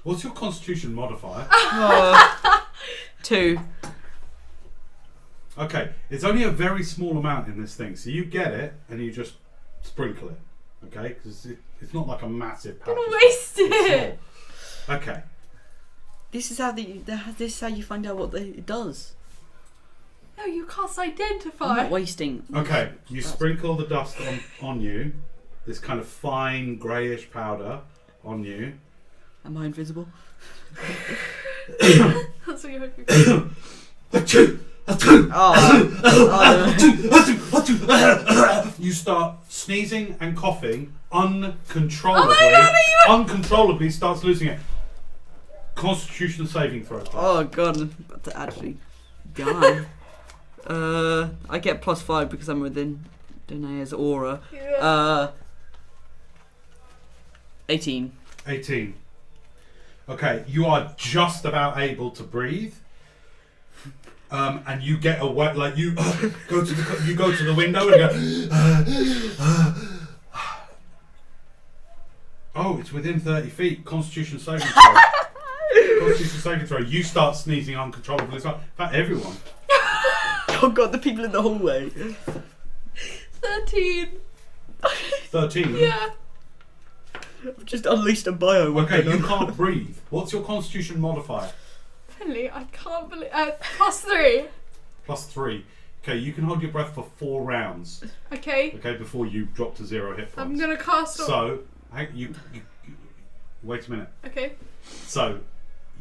What's your constitution modifier? 2. Okay, it's only a very small amount in this thing, so you get it and you just sprinkle it. Okay, because it's not like a massive pouch. Don't waste It's it. small. Okay. This is how you find out what it does. No, you can't I'm identify. not wasting. Okay, you sprinkle the dust on you, this kind of fine greyish powder on you. Am I invisible? That's what you're hoping for. You start sneezing and coughing uncontrollably. Oh my God, uncontrollably starts losing it. Constitution saving throw. Oh god, I'm about to actually die. I get +5 because I'm within Denea's aura. Yeah. 18. 18. Okay, you are just about able to breathe. And you get away, like you go to the window and go. Oh, it's within 30 feet. Constitution saving throw. Constitution saving throw. You start sneezing uncontrollably. In fact, everyone. Oh god, the people in the hallway. 13. 13. Yeah. I've just unleashed a bio weapon. Okay, you can't breathe. What's your Constitution modifier? Finley, I can't believe. +3. +3. Okay, you can hold your breath for 4 rounds. Okay. Okay, before you drop to 0 hit points. I'm gonna cast. So, you wait a minute. Okay. So,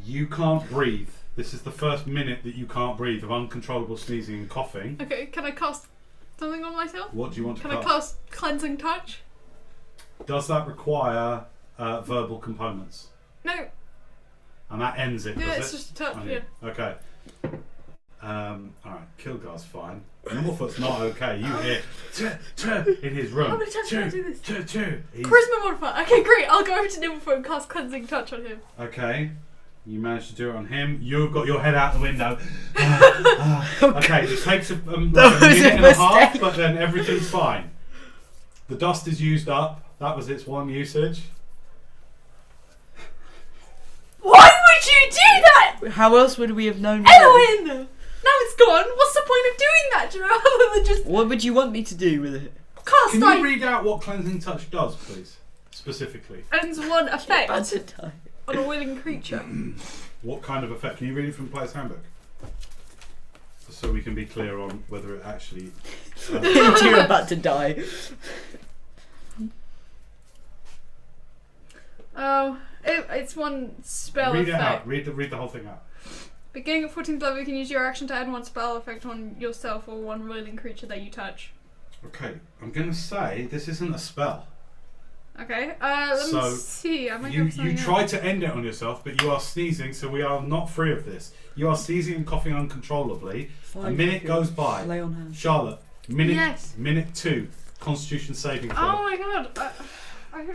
you can't breathe. This is the first minute that you can't breathe of uncontrollable sneezing and coughing. Okay. Can I cast something on myself? What do you want to Can cast? I cast cleansing touch? Does that require verbal components? No. And that ends it, Yeah, does it's it? just a touch. Oh, Yeah. Okay. Alright, Kilgar's fine. Norfolk's not okay. You hear in his room. How many times can I do this? He's- Charisma modifier. Okay, great. I'll go over to Nimbleford and cast cleansing touch on him. Okay. You managed to do it on him. You've got your head out the window. Okay, it takes a minute and a half, but then everything's fine. The dust is used up. That was its one usage. How else would we have known? Elwin! Now it's gone. What's the point of doing that? Do you know, other than just What would you want me to do with it? cast Can ice? you read out what cleansing touch does, please, specifically? Ends one effect Bad to die. on a willing creature. What kind of effect? Can you read it from the player's handbook? Just so we can be clear on whether it actually. You're about to die. Oh, it's one spell Read effect. it out. Read the whole thing out. Beginning at 14th level, you can use your action to add one spell effect on yourself or one willing creature that you touch. Okay, I'm gonna say this isn't a spell. Okay, let So, me see. I might You have something tried to end it on yourself, but you are sneezing, so we are not free of this. You are sneezing and coughing uncontrollably. A minute goes by. Lay on hands. Charlotte, minute Yes. minute 2, Constitution saving throw. Oh my god. I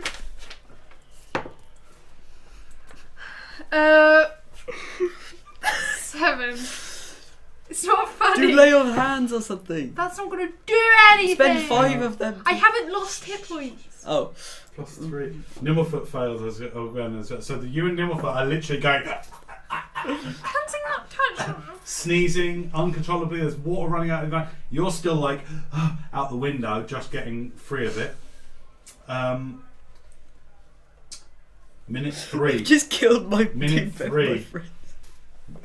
7. It's not funny. Do lay on hands or something. That's not gonna do anything. Spend 5 of them. I haven't lost hit points. Oh. +3. Nimblefoot fails as so you and Nimblefoot are literally going Cleansing that touch. sneezing uncontrollably. There's water running out of your mouth. You're still like out the window, just getting free of it. Minute 3. Just killed my Minute two 3. my friend.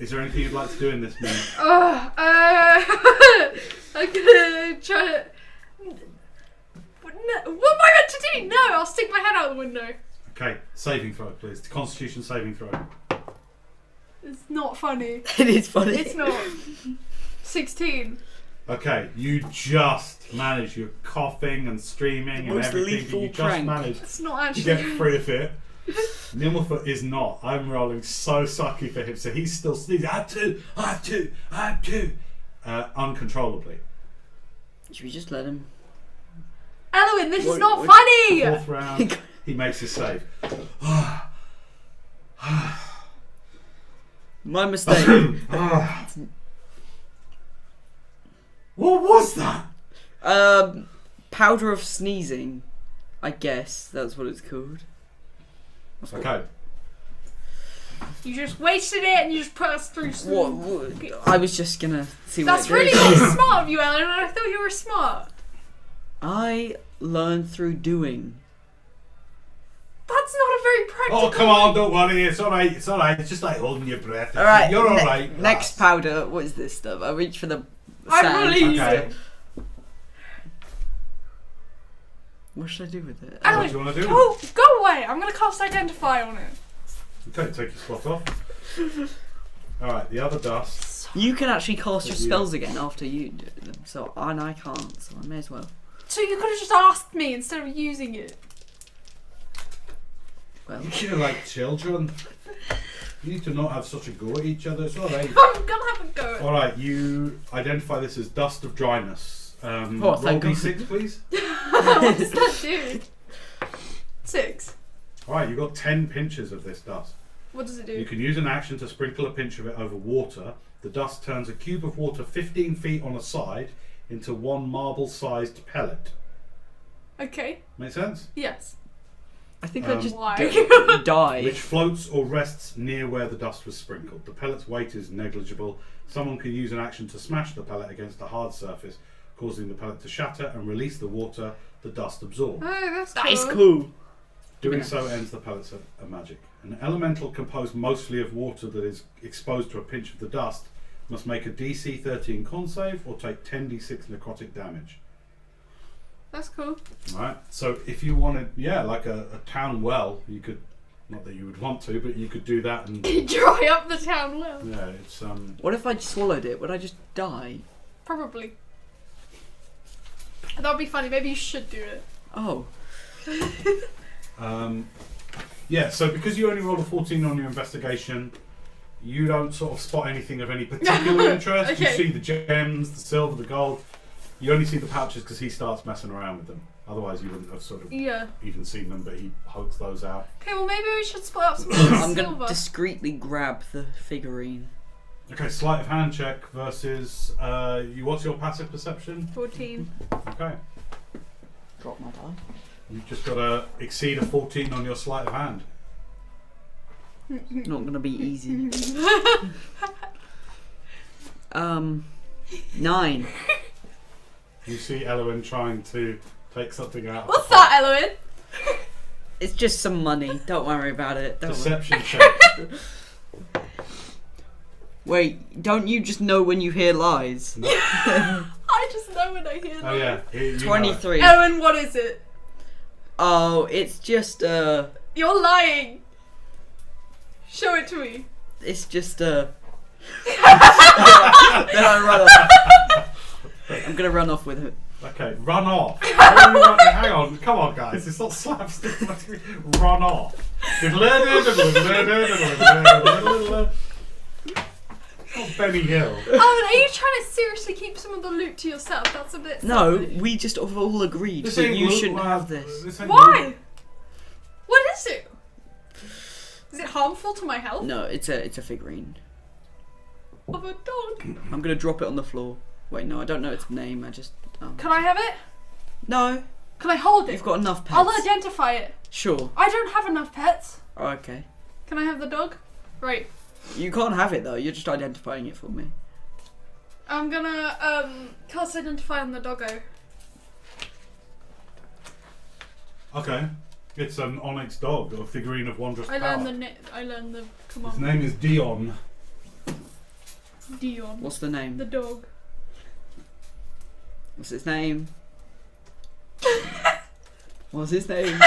Is there anything you'd like to do in this minute? I'm gonna try to. What am I meant to do? No, I'll stick my head out the window. Okay, saving throw, please. Constitution saving throw. It's not funny. It is funny. It's not. 16. Okay, you just managed. You're coughing and streaming and Most everything, but lethal you just prank. managed It's not to actually. get free of it. Nimblefoot is not. I'm rolling so sucky for him, so he's still sneezing. I have to. Uncontrollably. Should we just let him? Elwin, this is What- not what- funny! Fourth round, he makes his save. My mistake. What was that? Powder of sneezing. I guess that's what it's called. Okay. You just wasted it and you just put us through some. What? I was just gonna see That's what it really did. smart of you, Ellen. I thought you were smart. I learned through doing. That's not a very practical. Oh, come on, don't worry. It's alright. It's alright. It's just like holding your breath. Alright, You're alright. next powder. What is this stuff? I reach for the I'm sand. really- Okay. What should I do with it? What do you want to do? Go away. I'm going to cast Identify on it. Okay, take your spot off. Alright, the other dust. You can actually cast your Yeah. spells again after you do them, so and I can't, so I may as well. So you could have just asked me instead of using it. Well, You're like children. You need to not have such a go at each other. It's alright. I'm going to have a go. Alright, you identify this as dust of dryness. Oh, roll thank God. D6, please. What does that do? 6. Alright, you've got 10 pinches of this dust. What does it You do? can use an action to sprinkle a pinch of it over water. The dust turns a cube of water 15 feet on a side into one marble-sized pellet. Okay. Make sense? Yes. I think I just Why? die. Which floats or rests near where the dust was sprinkled. The pellet's weight is negligible. Someone can use an action to smash the pellet against a hard surface, causing the pellet to shatter and release the water the dust absorbed. Oh, that's cool. That is cool. Doing so ends the pellet's a magic. An elemental composed mostly of water that is exposed to a pinch of the dust must make a DC 13 con save or take 10d6 necrotic damage. That's cool. Alright, so if you wanted, like a town well, you could, not that you would want to, but you could do that and, Dry up the town well. yeah, it's, What if I swallowed it? Would I just die? Probably. That'd be funny. Maybe you should do it. Oh. yeah, so because you only rolled a 14 on your investigation, you don't sort of spot anything of any particular interest. Okay. You see the gems, the silver, the gold. You only see the pouches because he starts messing around with them. Otherwise, you wouldn't have sort of Yeah. even seen them, but he hokes those out. Okay, well maybe we should split up some I'm silver. gonna discreetly grab the figurine. Okay, sleight of hand check versus what's your passive perception? 14. Okay, Drop my die. you've just got to exceed a 14 on your sleight of hand. Not gonna be easy. 9. You see Elowen trying to take something out. What's that, Elowen? It's just some money. Don't worry about it. Don't worry. Deception check. Wait, don't you just know when you hear lies? No. I just know when I hear that. Oh yeah. You 23. Elowen, what is it? Oh, it's just You're lying. Show it to me. it's just Then I run off. I'm gonna run off with it. Okay, run off. Hang on, come on, guys. It's not slapstick. Run off. Oh, Benny Hill. Oh, are you trying to seriously keep some of the loot to yourself? That's a bit. No, selfish. we just all agreed This that ain't you loot, shouldn't lad. have this. This ain't Why? loot. What is it? Is it harmful to my health? No, it's a figurine. Of a dog? I'm gonna drop it on the floor. Wait, no, I don't know its name. I just Can I have it? No, Can I hold it? you've got enough pets. I'll identify it. Sure. I don't have enough pets. Oh, okay. Can I have the dog? Right. You can't have it though. You're just identifying it for me. I'm gonna cast identify on the doggo. Okay. It's an onyx dog, a figurine of wondrous I power. learned the His command. name is Dion. Dion. What's the name? The dog. What's its name? What's his name?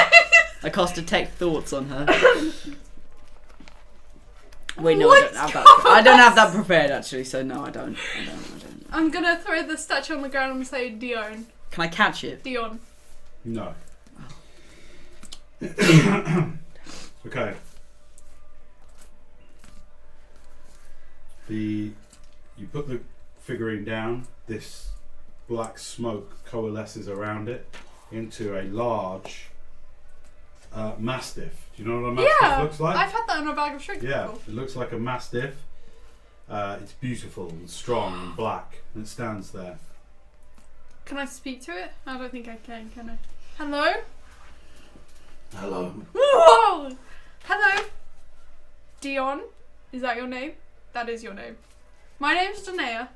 I cast detect thoughts on her. Wait, no, I don't have that. I don't have that prepared actually, so no, I don't. I'm gonna throw the statue on the ground and say Dion. Can I catch it? Dion. No. Okay. You put the figurine down. This black smoke coalesces around it into a large mastiff. Do you know what a mastiff looks like? I've had that in a bag of shrimp Yeah, before. it looks like a mastiff. It's beautiful and strong and black, and it stands there. Can I speak to it? I don't think I can I? Hello? Hello. Whoa! Hello? Dion? Is that your name? That is your name. My name's Danea.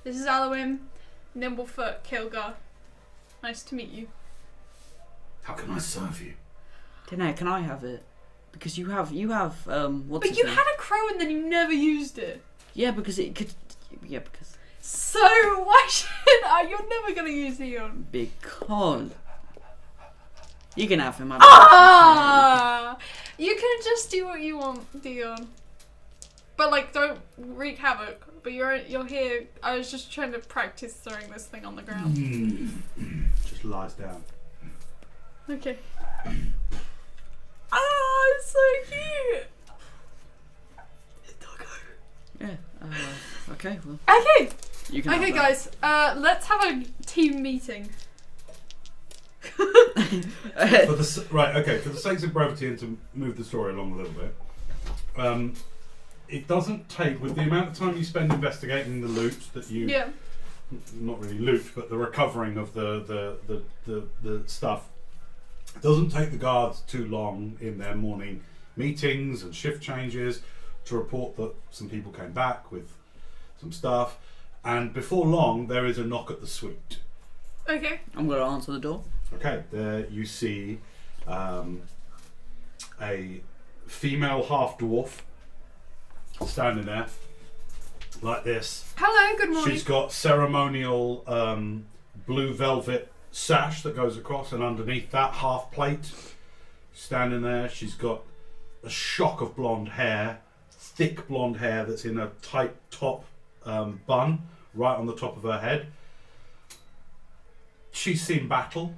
This is Alwyn, Nimblefoot, Kilgar. Nice to meet you. How can I serve you? Danae, can I have it? Because you have what's But his you name? had a crow and then you never used it. Yeah, because it could. Yeah, because. So why should I? You're never gonna use Dion. Because. You can have him. I don't Ah! You can just do what you want, Dion. But like, don't wreak havoc. But you're here. I was just trying to practice throwing this thing on the ground. Just lies down. Okay. Ah, it's so cute. Doggo. Yeah. Okay. Well, Okay. you can. Okay, have guys. Let's have a team meeting. that. For the sake of brevity and to move the story along a little bit, it doesn't take, with the amount of time you spend investigating the loot that you, Yeah. not really loot, but the recovering of the stuff, it doesn't take the guards too long in their morning meetings and shift changes to report that some people came back with some stuff, and before long there is a knock at the suite. Okay. I'm gonna answer the door. Okay, there you see a female half dwarf standing there like this. Hello. Good morning. She's got ceremonial blue velvet sash that goes across, and underneath that half plate, standing there. She's got a shock of blonde hair, thick blonde hair that's in a tight top bun right on the top of her head. She's seen battle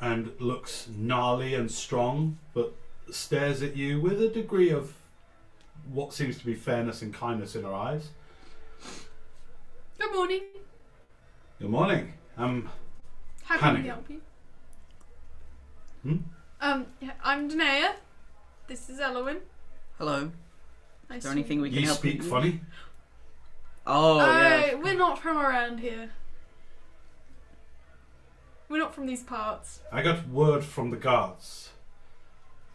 and looks gnarly and strong, but stares at you with a degree of what seems to be fairness and kindness in her eyes. Good morning. Good morning. How can Hannigan. we help you? Hmm? I'm Danea. This is Elowen. Hello. Nice Is there to anything we can You help speak you with? funny? Oh yeah. We're not from around here. We're not from these parts. I got word from the guards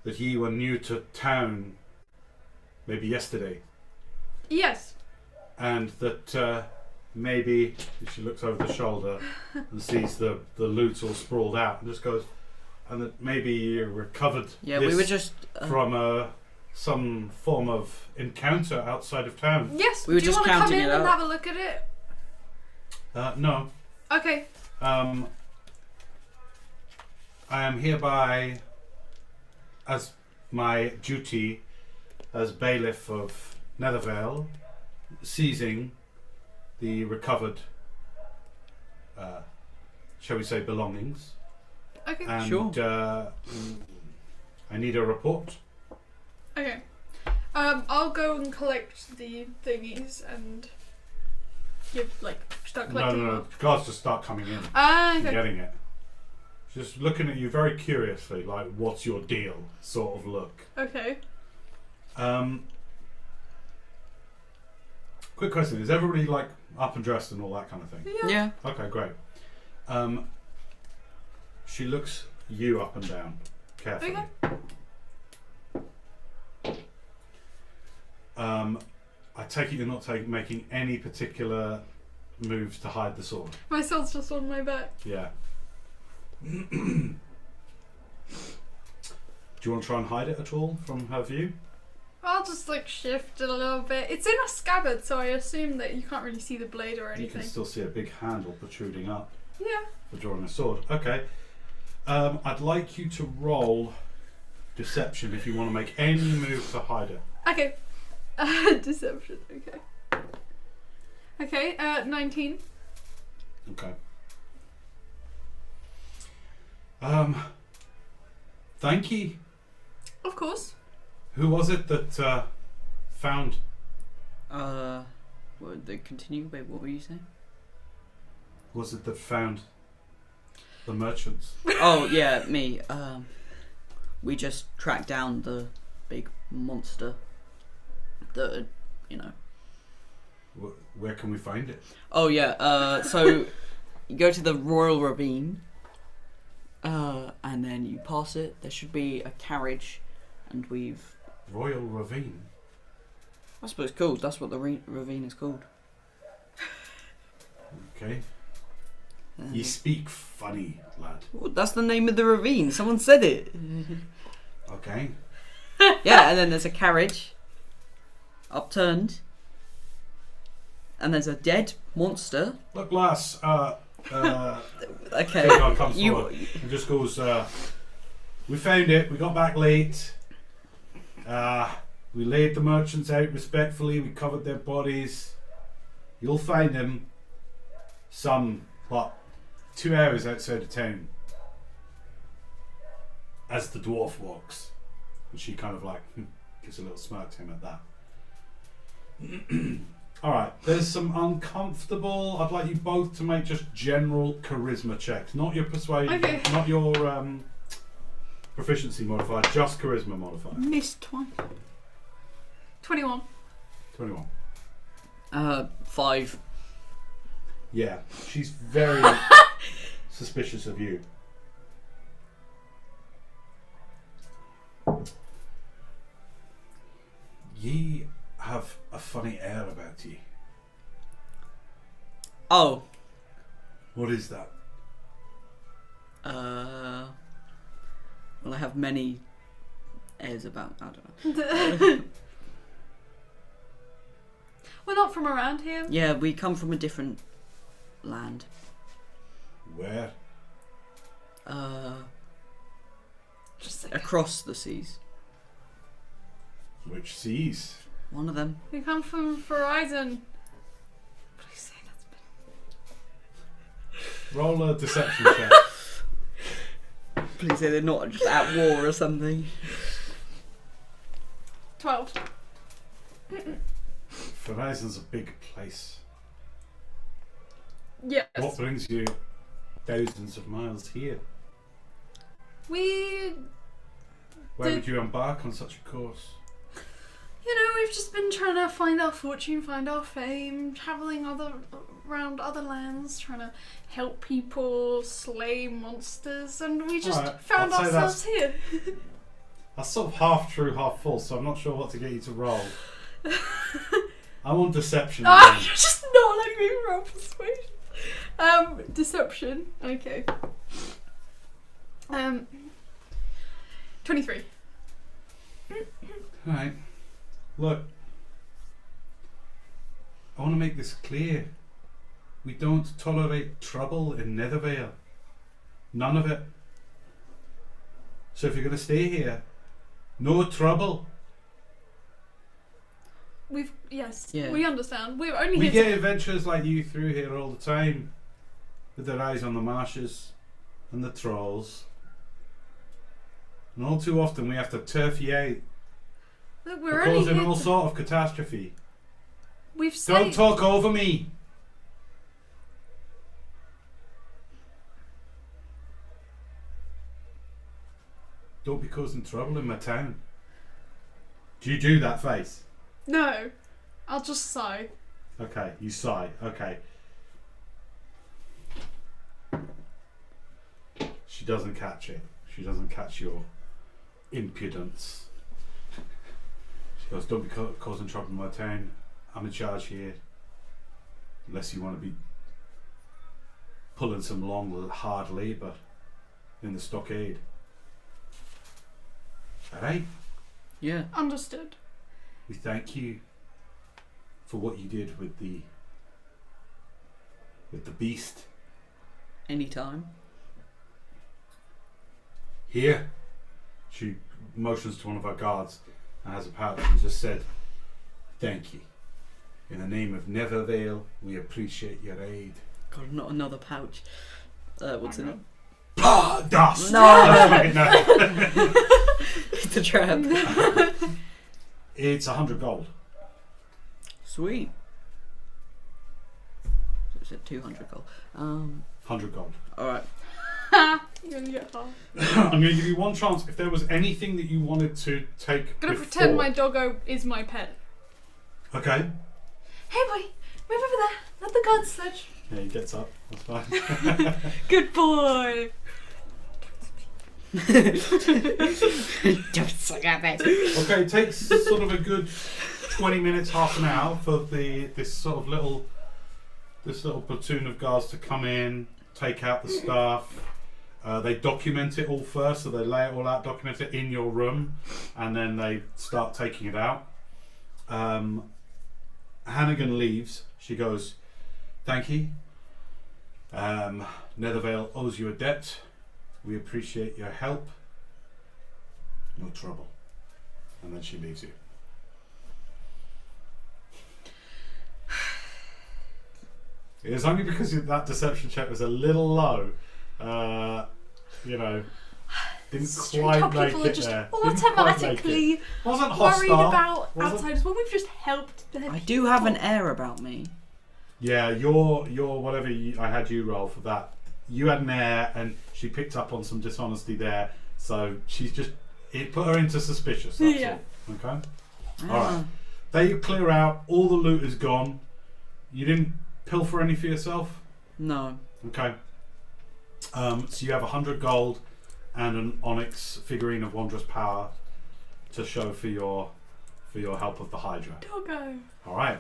that ye were new to town maybe yesterday, Yes. and that maybe she looks over the shoulder and sees the loot all sprawled out and just goes, and that maybe you recovered Yeah, this we were just from some form of encounter outside of town. Yes. We were Do you just want to come counting in it and out. have a look at it? No. Okay. I am hereby, as my duty as bailiff of Nethervale, seizing the recovered, shall we say, belongings. Okay. And Sure. I need a report. Okay. I'll go and collect the thingies and start collecting No. them. Guards just start coming in Ah, and okay. getting it. Just looking at you very curiously, like, what's your deal sort of look. Okay. Quick question, is everybody like up and dressed and all that kind of thing? Yeah. Okay, great. She looks you up and down carefully. Okay. I take it you're not making any particular moves to hide the sword. My sword's just on my back. Yeah. Do you want to try and hide it at all from her view? I'll just shift it a little bit. It's in a scabbard, so I assume that you can't really see the blade or You anything. can still see a big handle protruding up Yeah. for drawing a sword. Okay. I'd like you to roll deception if you want to make any move to hide it. Okay. Deception. Okay. Okay. 19. Okay. Thank you. Of course. Who was it that found? What, they continue? Wait, what were you saying? Was it that found the merchants? Oh, yeah, me. We just tracked down the big monster that, Where can we find it? Oh, yeah, so you go to the Royal Ravine, and then you pass it. There should be a carriage, and we've... Royal Ravine. That's what it's called. That's what the ravine is called. Okay. You speak funny, lad. Well, that's the name of the ravine. Someone said it. Okay. Yeah, and then there's a carriage, upturned, and there's a dead monster. Look, lass. Okay. Guard comes forward and just goes, we found it. We got back late. We laid the merchants out respectfully. We covered their bodies. You'll find them 2 hours outside of town as the dwarf walks. And she kind of gives a little smirk to him at that. Alright, there's some uncomfortable. I'd like you both to make just general charisma checks. Not your persuasion, Okay. not your proficiency modifier, just charisma modifier. Missed one. 21. 21. 5. Yeah, she's very suspicious of you. Ye have a funny air about ye. Oh. What is that? Well, I have many airs about. I don't know. We're not from around here. Yeah, we come from a different land. Where? Just Across the seas. Which seas? One of them. we come from Horizon. Please say that's Roll a deception check. Please say they're not just at war or something. 12. Horizon's a big place. Yes. What brings you thousands of miles here? We, Why would you embark on such a course? we've just been trying to find our fortune, find our fame, travelling around other lands, trying to help people slay monsters, and we just Alright, found I'd say ourselves here. That's sort of half true, half false, so I'm not sure what to get you to roll. I want deception. Ah, Again. you're just not letting me roll persuasion. Deception. Okay. 23. Alright. Look. I want to make this clear. We don't tolerate trouble in Nethervale. None of it. So if you're going to stay here, no trouble. Yeah. We understand. We're only We here get adventurers like you through here all the time, with their eyes on the marshes and the trolls. And all too often we have to turf you out, Look, we're for only causing here all to, sort of catastrophe. We've Don't saved. talk over me. Don't be causing trouble in my town. Do you do that face? No, I'll just sigh. Okay, you sigh. Okay. She doesn't catch it. She doesn't catch your impudence. She goes, don't be causing trouble in my town. I'm in charge here. Unless you want to be pulling some long, hard labour in the stockade. Alright? Yeah. Understood. We thank you for what you did with the beast. Anytime. Here. She motions to one of our guards and has a pouch and just said, thank you. In the name of Nethervale, we appreciate your aid. God, not another pouch. What's in it? Ah, dust! No. No. It's a trap. It's 100 gold. Sweet. So it said 200 gold. 100 gold. Alright. You're gonna get half. I'm going to give you one chance. If there was anything that you wanted to take I'm gonna before. pretend my doggo is my pet. Okay. Hey boy, move over there. Let the guard sledge. Yeah, he gets up. That's fine. Good boy. Don't suck at me. Okay, it takes sort of a good 20 minutes, half an hour for this little platoon of guards to come in, take out the stuff. They document it all first, so they lay it all out, document it in your room, and then they start taking it out. Hannigan leaves. She goes, thank you. Nethervale owes you a debt. We appreciate your help. No trouble. And then she leaves you. It was only because that deception check was a little low. Didn't Strange quite how make people are it just there. Didn't quite make automatically it. Wasn't worried hostile. about Wasn't- outsiders. Well, we've just helped them. I do have an air about me. Yeah, your whatever I had you roll for that. You had an air, and she picked up on some dishonesty there. So it put her into suspicious. That's Yeah. all. Okay. Ah. Alright. They clear out. All the loot is gone. You didn't pilfer any for yourself. No. Okay. So you have 100 gold and an onyx figurine of wondrous power to show for your help of the Hydra. Doggo. All right.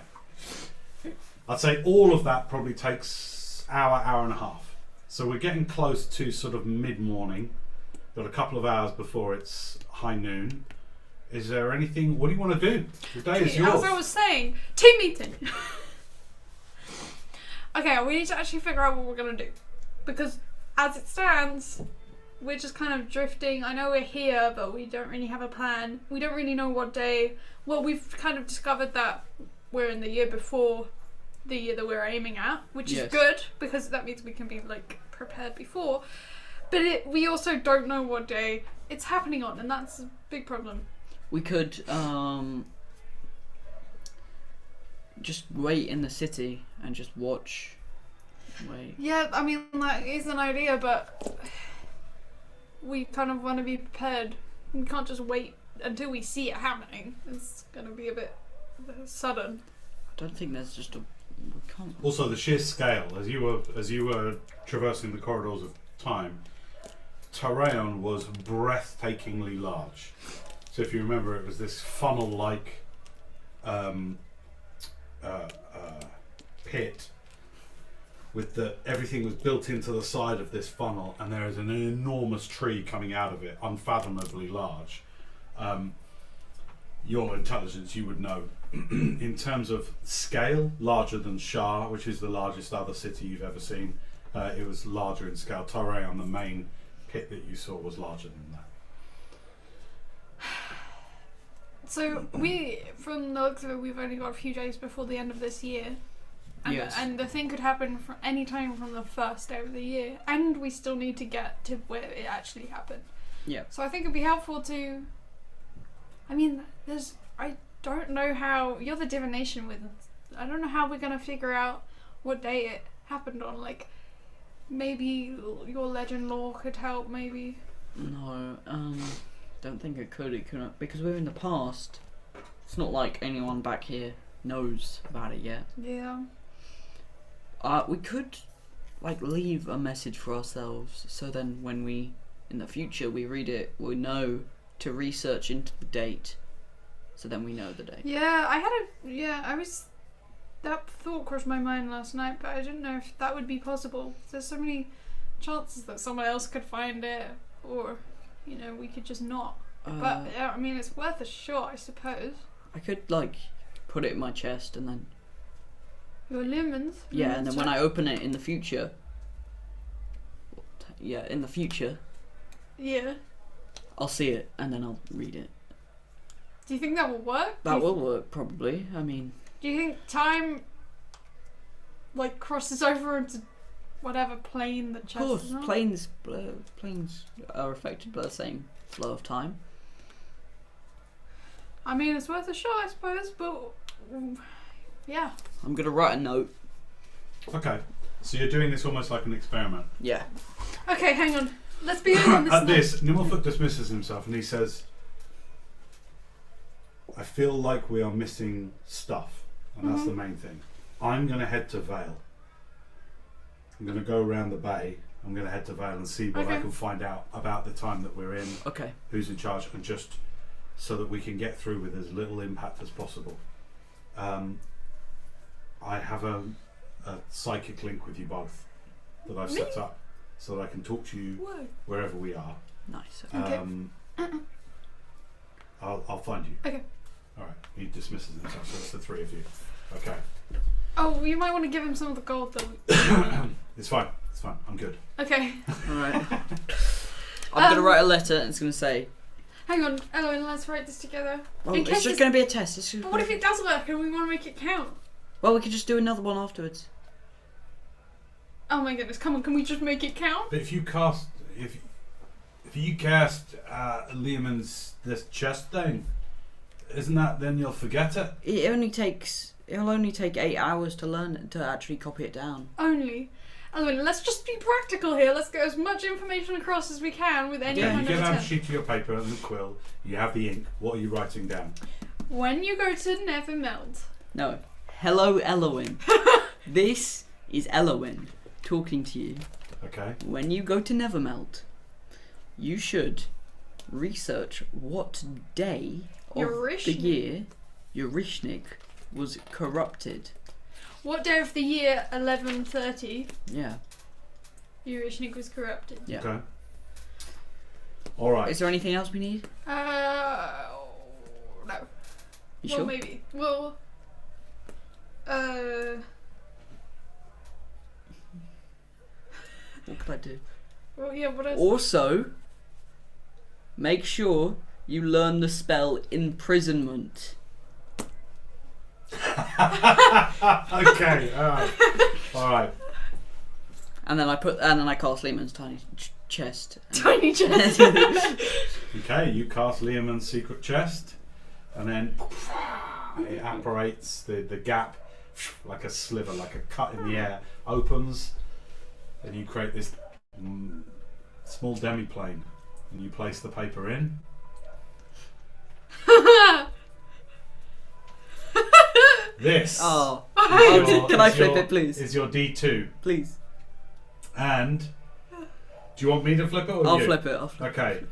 I'd say all of that probably takes hour and a half. So we're getting close to sort of mid-morning. Got a couple of hours before it's high noon. Is there anything? What do you want to do? The day is yours. As I was saying, team meeting. Okay, we need to actually figure out what we're gonna do, because as it stands, we're just kind of drifting. I know we're here, but we don't really have a plan. We don't really know what day. Well, we've kind of discovered that we're in the year before the year that we're aiming at, which Yes. is good because that means we can be like prepared before. But we also don't know what day it's happening on, and that's a big problem. We could just wait in the city and just watch. Wait. Yeah, I mean, that is an idea, but we kind of want to be prepared. We can't just wait until we see it happening. It's going to be a bit sudden. I don't think there's just a. We can't. Also, the sheer scale as you were traversing the corridors of time, Tyrion was breathtakingly large. So if you remember, it was this funnel-like pit with everything was built into the side of this funnel, and there is an enormous tree coming out of it, unfathomably large. Your intelligence, you would know. In terms of scale, larger than Shah, which is the largest other city you've ever seen. It was larger in scale. Torreon, the main pit that you saw, was larger than that. So from the looks of it, we've only got a few days before the end of this year. And, Yes. and the thing could happen from any time from the first day of the year. And we still need to get to where it actually happened. Yeah. So I think it'd be helpful to... I mean, I don't know how... You're the divination wizard. I don't know how we're going to figure out what day it happened on. Like, maybe your legend lore could help, maybe. No, don't think it couldn't, because we're in the past. It's not like anyone back here knows about it yet. Yeah. We could, like, leave a message for ourselves, so then when in the future, we read it, we know to research into the date, so then we know the date. Yeah, that thought crossed my mind last night, but I didn't know if that would be possible. There's so many chances that someone else could find it, or, we could just not. But, I mean, it's worth a shot, I suppose. I could, like, put it in my chest and then... Your lemons? Yeah, and then when I open it in the future... Yeah, in the future... Yeah. I'll see it, and then I'll read it. Do you think that will work? That will work, probably. I mean... Do you think time, like, crosses over into whatever plane the chest Of course, is on? planes are affected by the same flow of time. I mean, it's worth a shot, I suppose, but... yeah. I'm going to write a note. Okay, so you're doing this almost like an experiment. Yeah. Okay, hang on. Let's be on this. At this, Nimmelfoot dismisses himself and he says, I feel like we are missing stuff, and that's the main thing. I'm going to head to Vale. I'm going to go around the bay. I'm going to head to Vale and see what I can find out about the time that we're in, Okay. who's in charge, and just so that we can get through with as little impact as possible. I have a psychic link with you both that I've set up so that I can talk to you wherever we are. Nice. Okay. I'll find you. Okay. Alright, he dismisses himself, so it's the three of you. Okay. Oh, you might want to give him some of the gold, though. It's fine, I'm good. Okay. Alright. I'm going to write a letter and it's going to say... Hang on, Eloin, let's write this together. Oh, In it's case just going to be a test. But what if it does work and we want to make it count? Well, we could just do another one afterwards. Oh my goodness, come on, can we just make it count? But if you cast Lehman's this chest thing, isn't that then you'll forget it? It'll only take 8 hours to learn it, to actually copy it down. Only. Eloin, let's just be practical here. Let's get as much information across as we can with any Yeah, kind you of get out a attempt. sheet of your paper and the quill, you have the ink, what are you writing down? When you go to Nevermelt. No. Hello, Eloin. This is Eloin talking to you. Okay. When you go to Nevermelt, you should research what day of the year Eurishnik was corrupted. What day of the year 1130 Yeah. Eurishnik was corrupted? Yeah. Okay. Alright. Is there anything else we need? No. You Well, sure? maybe. Well, What could I do? well, yeah, what else? Also, make sure you learn the spell imprisonment. Okay, alright. And then I cast Lehman's tiny chest. Tiny chest. Okay, you cast Lehman's secret chest, and then it apparates, the gap, like a sliver, like a cut in the air, opens, and you create this small demi-plane, and you place the paper in. This Oh, is your- can I is flip your- it, please? Is your D2. Please. And do you want me to flip it or I'll you? flip it. Okay.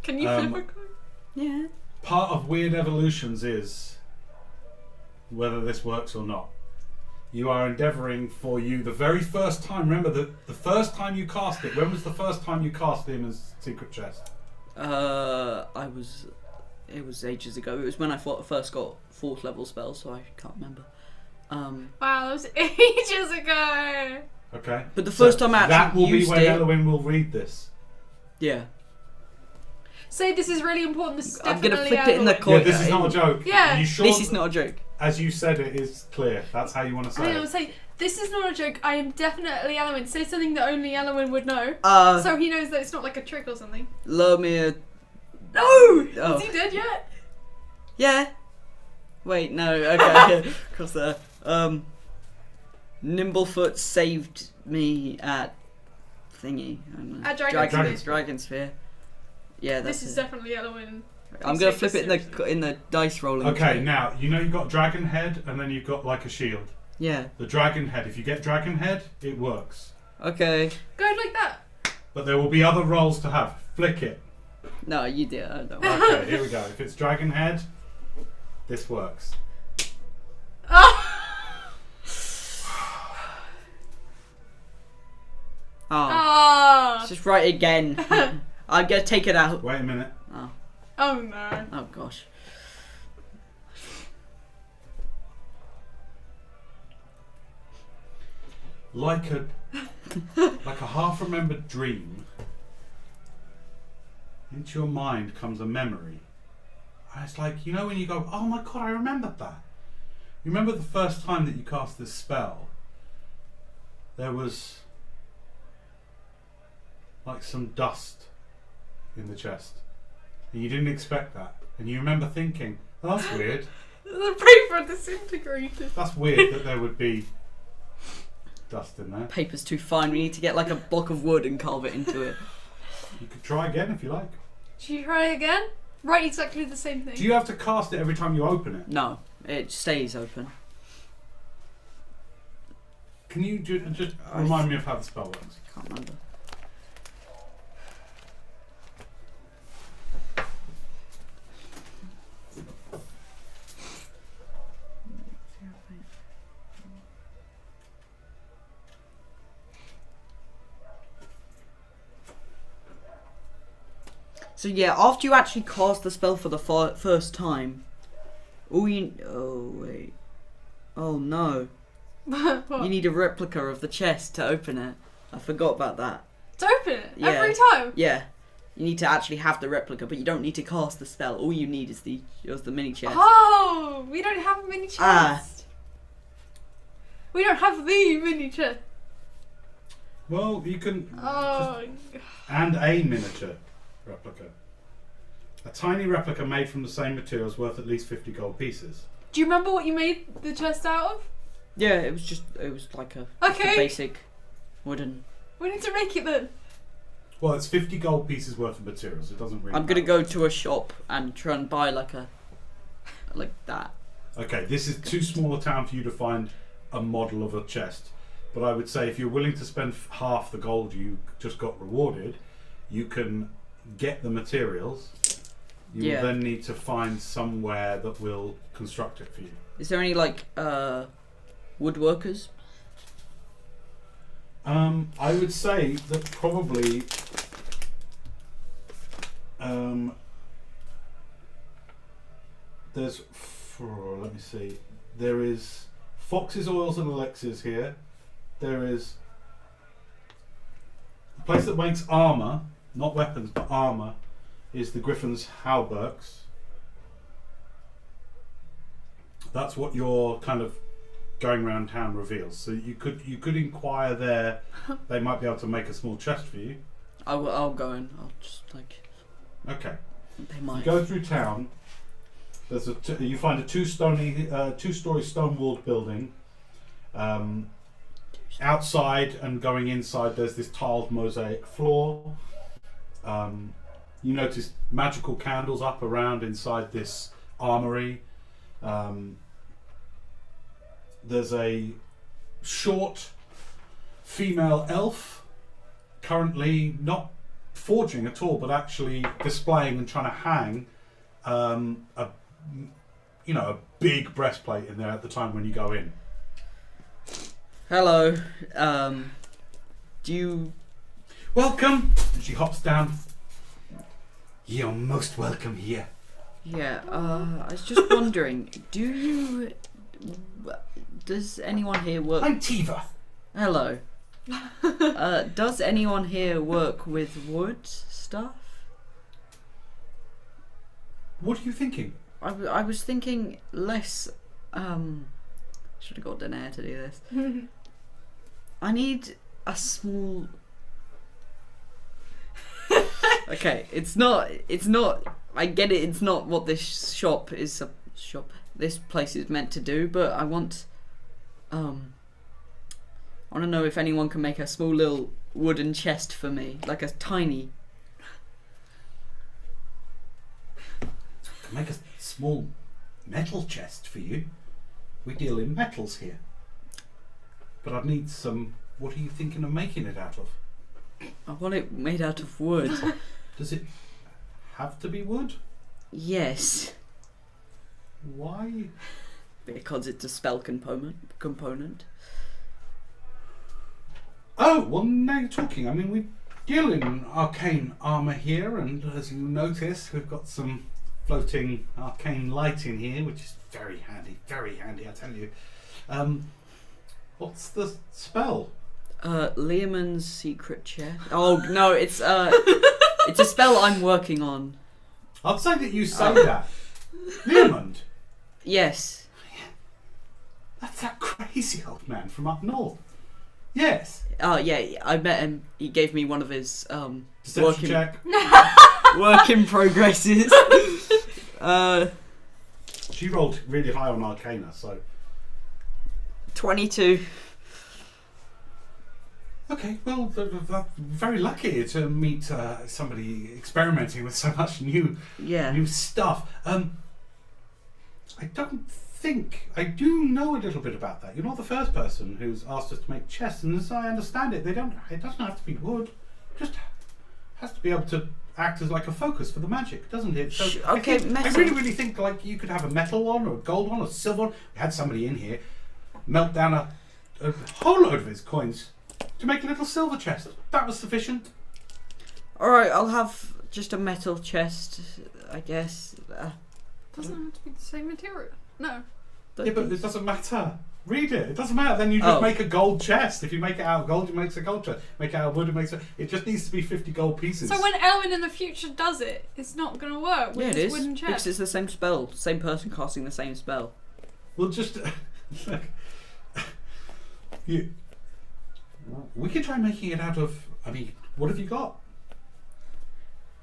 Can you flip a coin? Yeah. part of Weird Evolutions is whether this works or not. You are endeavouring for you the very first time. Remember the first time you cast it. When was the first time you cast him as Secret Chest? It was ages ago. It was when I first got 4th level spells, so I can't remember. Wow, that was ages ago. Okay. But the first time I actually used that will be when it, Elwyn will read this. yeah. Say this is really important. This is I'm definitely gonna flip it in the Evelyn. corner. Yeah, this is not a joke. Yeah. Are you sure? This is not a joke. As you said, it is clear. That's how you want to I say was it. saying, this is not a joke. I am definitely Elowen. Say something that only Elowen would know. So he knows that it's not like a trick or something. Lermir. No! Oh. Is he dead yet? Yeah. Wait, no. Okay. Cross there. Nimblefoot saved me at thingy. I don't know. At Dragon's Dragon Sphere. Yeah, that's This is it. definitely Elowen. I'm gonna flip it in the dice rolling. Okay, tray. now you know you've got Dragon Head, and then you've got like a shield. Yeah. The Dragon Head. If you get Dragon Head, it works. Okay. Go like that. But there will be other rolls to have. Flick it. No, you did. I don't. Okay, here we go. If it's Dragon Head, this works. Oh. Oh. Oh. Just write it again. I'm gonna take it out. Wait a minute. Oh. Oh no. Oh gosh. Like a half-remembered dream, into your mind comes a memory. And it's like, you know when you go, oh my god, I remembered that. You remember the first time that you cast this spell? There was like some dust in the chest. And you didn't expect that. And you remember thinking, oh, that's weird. The paper disintegrated. That's weird that there would be dust in there. Paper's too fine. We need to get like a block of wood and carve it into it. You could try again if you like. Should you try again? Write exactly the same thing. Do you have to cast it every time you open it? No, it stays open. Can you just remind me of how the spell works? Can't remember. So yeah, after you actually cast the spell for the first time, all you... Oh wait. Oh no. What? You need a replica of the chest to open it. I forgot about that. To open it? Yeah. Every time? Yeah. You need to actually have the replica, but you don't need to cast the spell. All you need is the mini chest. Oh! We don't have a mini chest. Ah. We don't have the mini chest. Well, you can... Oh. And a miniature replica. A tiny replica made from the same materials worth at least 50 gold pieces. Do you remember what you made the chest out of? Yeah, it was like a, just a Okay. basic wooden. We need to make it then. Well, it's 50 gold pieces worth of materials. It doesn't really I'm gonna matter. go to a shop and try and buy like that. Okay, this is too small a town for you to find a model of a chest. But I would say if you're willing to spend half the gold you just got rewarded, you can get the materials. You Yeah. will then need to find somewhere that will construct it for you. Is there any like woodworkers? I would say that probably there's, let me see, there is Fox's Oils and Elixirs here. There is a place that makes armour, not weapons, but armour, is the Griffin's Hauberks. That's what your kind of going around town reveals. So you could inquire there. They might be able to make a small chest for you. I'll go in. I'll just like. Okay. They You might. go through town. There's you find a two-story stone-walled building. Outside and going inside, there's this tiled mosaic floor. You notice magical candles up around inside this armory. There's a short female elf currently not forging at all, but actually displaying and trying to hang a big breastplate in there at the time when you go in. Hello. Do you... Welcome! And she hops down. You're most welcome here. Yeah, I was just wondering, does anyone here work... I'm Tiva. Hello. Does anyone here work with wood stuff? What are you thinking? I was thinking less, should have got Tenday to do this. I need a small... Okay, it's not, I get it, it's not what this this place is meant to do, but I want to know if anyone can make a small little wooden chest for me, like a tiny... Make a small metal chest for you. We deal in metals here. But I'd need some... What are you thinking of making it out of? I want it made out of wood. Does it have to be wood? Yes. Why? Because it's a spell component. Oh, well, now you're talking. I mean, we deal in arcane armour here, and as you notice, we've got some floating arcane light in here, which is very handy, I tell you. What's the spell? Leomund's secret chest. Oh no, it's a spell I'm working on. I'd say that you say that. Leomund? Yes. That's that crazy old man from up north. Yes. Oh yeah, I met him. He gave me one of his Deception check. work in progresses. She rolled really high on Arcana, so 22. okay. Well, very lucky to meet somebody experimenting with so much new stuff. I don't think I do know a little bit about that. You're not the first person who's asked us to make chests, and as I understand it, it doesn't have to be wood. It just has to be able to act as like a focus for the magic, doesn't it? So okay, I really think like you could have a metal one or a gold one or a silver one. We had somebody in here melt down a whole load of his coins to make a little silver chest. That was sufficient. Alright, I'll have just a metal chest, I guess. Doesn't have to be the same material. No. Yeah, but it doesn't matter. Read it. It doesn't matter. Then you just make a gold chest. If you make it out of gold, it makes a gold chest. Make it out of wood, it makes it. It just needs to be 50 gold pieces. So when Elwyn in the future does it, it's not going to work with this wooden chest. Because it's the same spell. Same person casting the same spell. Well, just we can try making it out of. I mean, what have you got?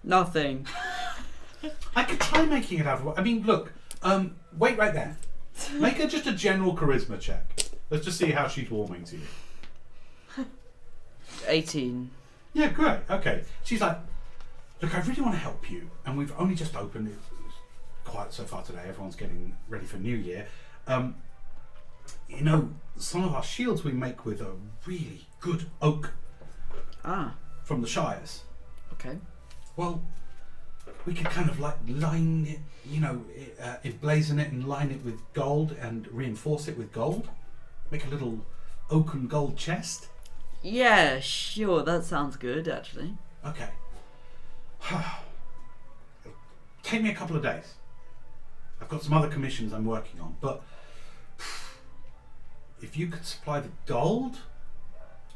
Nothing. I could try making it out of. I mean, look. Wait right there. Make her just a general charisma check. Let's just see how she's warming to you. 18. Yeah, great. Okay. She's like, look, I really want to help you, and we've only just opened it. Quiet so far today. Everyone's getting ready for New Year. You know, some of our shields we make with a really good oak. From the Shires. Okay. Well, we could kind of like line it, you know, emblazon it and line it with gold and reinforce it with gold. Make a little oak and gold chest. Yeah, sure. That sounds good, actually. Okay. Take me a couple of days. I've got some other commissions I'm working on, but if you could supply the gold,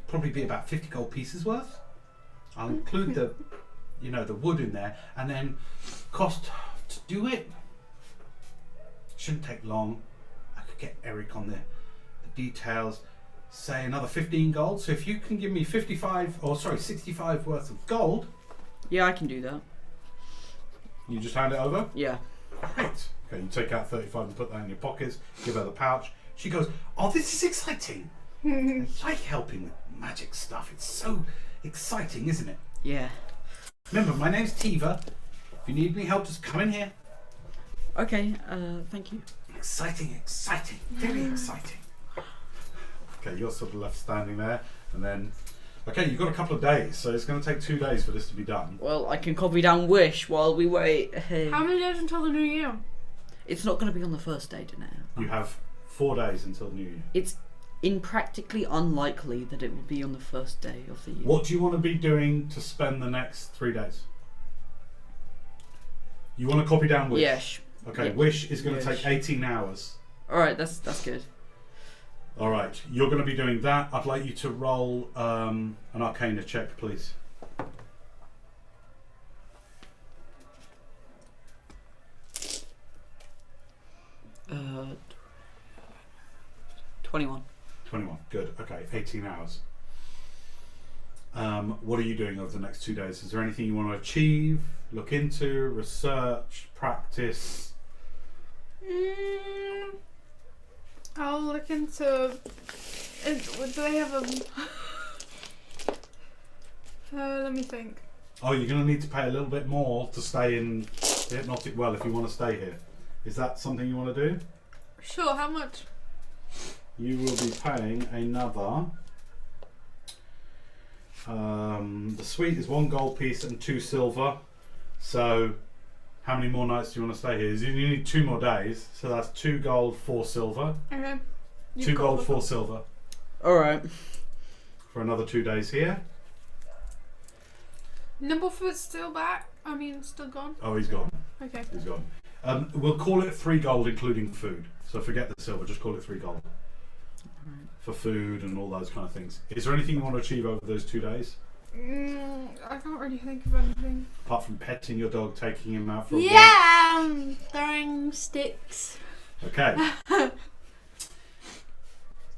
probably be about 50 gold pieces worth. I'll include the wood in there, and then cost to do it shouldn't take long. I could get Eric on the details, say another 15 gold. So if you can give me 65 worth of gold. Yeah, I can do that. You just hand it over? Yeah. Great. Okay, you take out 35 and put that in your pockets, give her the pouch. She goes, oh, this is exciting. I like helping with magic stuff. It's so exciting, isn't it? Yeah. Remember, my name's Tiva. If you need any help, just come in here. Okay, thank you. Exciting, very exciting. Okay, you're sort of left standing there, and then Okay, you've got a couple of days, so it's going to take 2 days for this to be done. Well, I can copy down wish while we wait. Hey. How many days until the new year? It's not going to be on the first day, now. You have 4 days until New Year. It's impractically unlikely that it will be on the first day of the year. What do you want to be doing to spend the next 3 days? You want to copy down wish? Yes. Okay, Yeah. wish is going to Wish. take 18 hours. Alright, that's good. All right, you're going to be doing that. I'd like you to roll an Arcana check, please. Uh, 21. 21. Good. Okay, 18 hours. What are you doing over the next 2 days? Is there anything you want to achieve, look into, research, practice? I'll look into. Do they have a? Let me think. Oh, you're going to need to pay a little bit more to stay in the Hypnotic Well if you want to stay here. Is that something you want to do? Sure. How much? You will be paying another. The suite is 1 gold piece and 2 silver. So, how many more nights do you want to stay here? You need 2 more days. So that's 2 gold, 4 silver. Okay. 2 gold, 4 silver. Alright. For another 2 days here. Nimblefoot's still back. I mean, still gone. Oh, he's gone. Okay. He's gone. We'll call it 3 gold, including food. So forget the silver. Just call it 3 gold. For food and all those kind of things. Is there anything you want to achieve over those 2 days? I can't really think of anything. Apart from petting your dog, taking him out for a walk? Yeah, throwing sticks. Okay.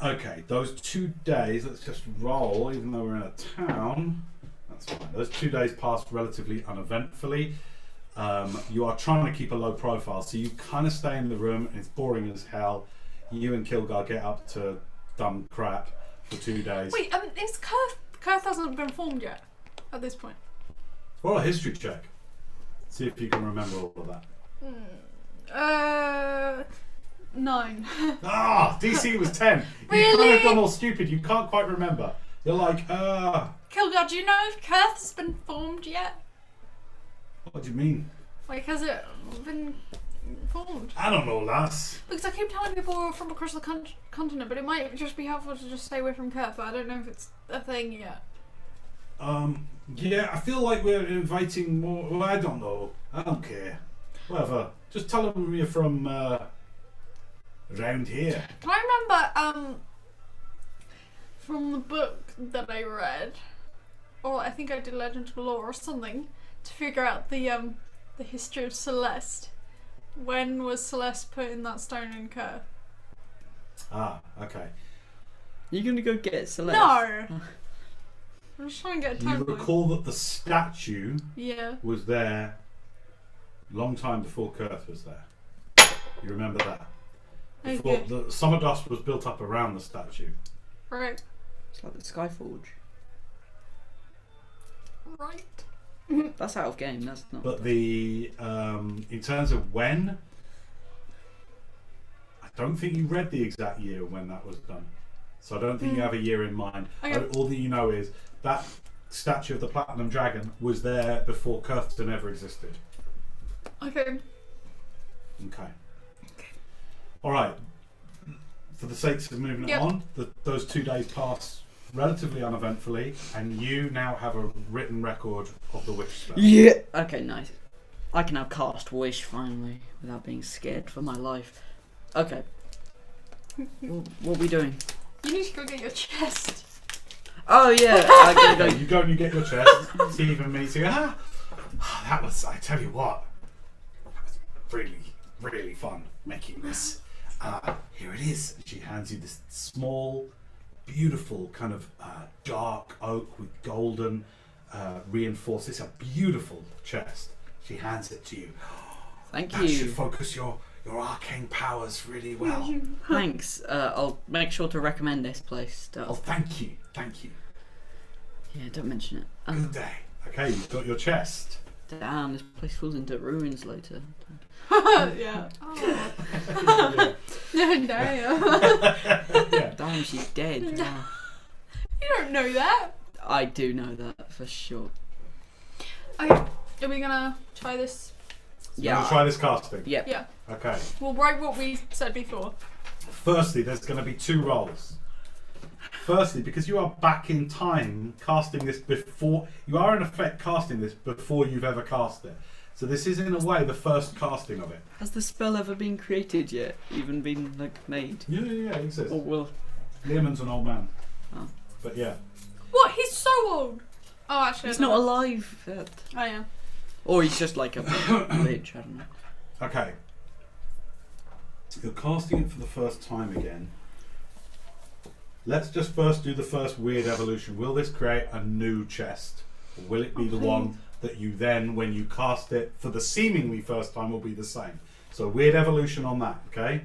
Okay, those 2 days, let's just roll, even though we're in a town. That's fine. Those 2 days passed relatively uneventfully. You are trying to keep a low profile, so you kind of stay in the room, and it's boring as hell. You and Kilgar get up to dumb crap for 2 days. Wait, is Kurth hasn't been formed yet at this point. Roll a history check. See if you can remember all of that. 9. Ah, DC was 10. You kind Really? of gone all stupid. You can't quite remember. You're like, Kilgar, do you know if Kurth has been formed yet? what do you mean? Like, has it been formed? I don't know, lass. Because I keep telling people from across the continent, but it might just be helpful to just stay away from Kurth, but I don't know if it's a thing yet. Yeah, I feel like we're inviting more. Well, I don't know. I don't care. Whatever. Just tell them you're from around here. Can I remember, from the book that I read, or I think I did Legend of Lore or something, to figure out the history of Celeste. When was Celeste put in that stone in Kurth? Ah, okay. You're gonna go get Celeste? No! I'm just trying to get a You timeline. recall that the statue Yeah. was there long time before Kurth was there. You remember that? Before Okay. the summer dust was built up around the statue. Right. It's like the Skyforge. Right. That's out of game, that's not. But the in terms of when, I don't think you read the exact year when that was done. So I don't think you have a year in mind. Okay. All that you know is that statue of the Platinum Dragon was there before Kurthton ever existed. Okay. Okay. All right. For the sakes of moving Yep. it on, those 2 days pass relatively uneventfully, and you now have a written record of the wish spell. Yeah! Okay, nice. I can now cast Wish finally without being scared for my life. Okay. What are we doing? You need to go get your chest. Oh yeah, I gotta Okay, go. you go and you get your chest. Stephen meets you. That was, I tell you what, that was really, really fun making this. Here it is. She hands you this small, beautiful kind of dark oak with golden reinforced. It's a beautiful chest. She hands it to you. Thank That should you. focus your arcane powers really well. Thanks. I'll make sure to recommend this place. Oh, thank you. Yeah, don't mention it. Good day. Okay, you've got your chest. Damn, this place falls into ruins later. Yeah. Oh. Yeah. Damn. Yeah. Damn, she's dead. You don't know that. I do know that for sure. Okay, are we gonna try this? You're going to try this casting? Yep. Yeah. Okay. We'll write what we said before. Firstly, there's going to be 2 rolls. Firstly, because you are back in time casting this before, you are in effect casting this before you've ever cast it. So this is in a way the first casting of it. Has the spell ever been created yet? Even been like made? Yeah, it exists. Or will? Liamon's an old man. Oh. But yeah. What? He's so old. Oh, actually, He's I not don't know. alive yet. Oh yeah. Or he's just like a lich, I don't know. Okay. You're casting it for the first time again. Let's just first do the first weird evolution. Will this create a new chest? Or will it be the one that you then, when you cast it for the seemingly first time, will be the same? So weird evolution on that, okay?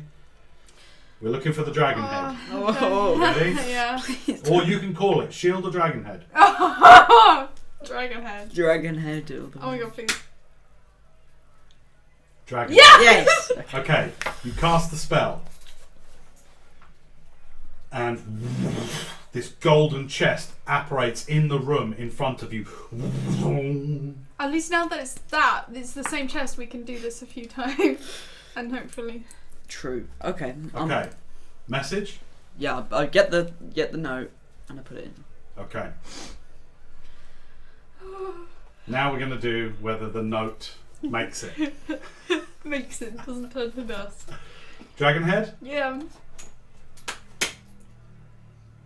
We're looking for the dragon head. Oh, Ready? Yeah. Or you can call it shield or dragon head. Dragon head. Dragon head. Oh my god, please. Dragon Yeah! Yes! Okay, you cast the spell. And this golden chest apparates in the room in front of you. At least now that it's the same chest, we can do this a few times. And hopefully. True. Okay. Okay. Message? Yeah, I get the note and I put it in. Okay. Now we're going to do whether the note makes it. Makes it, doesn't turn to dust. Dragon head? Yeah.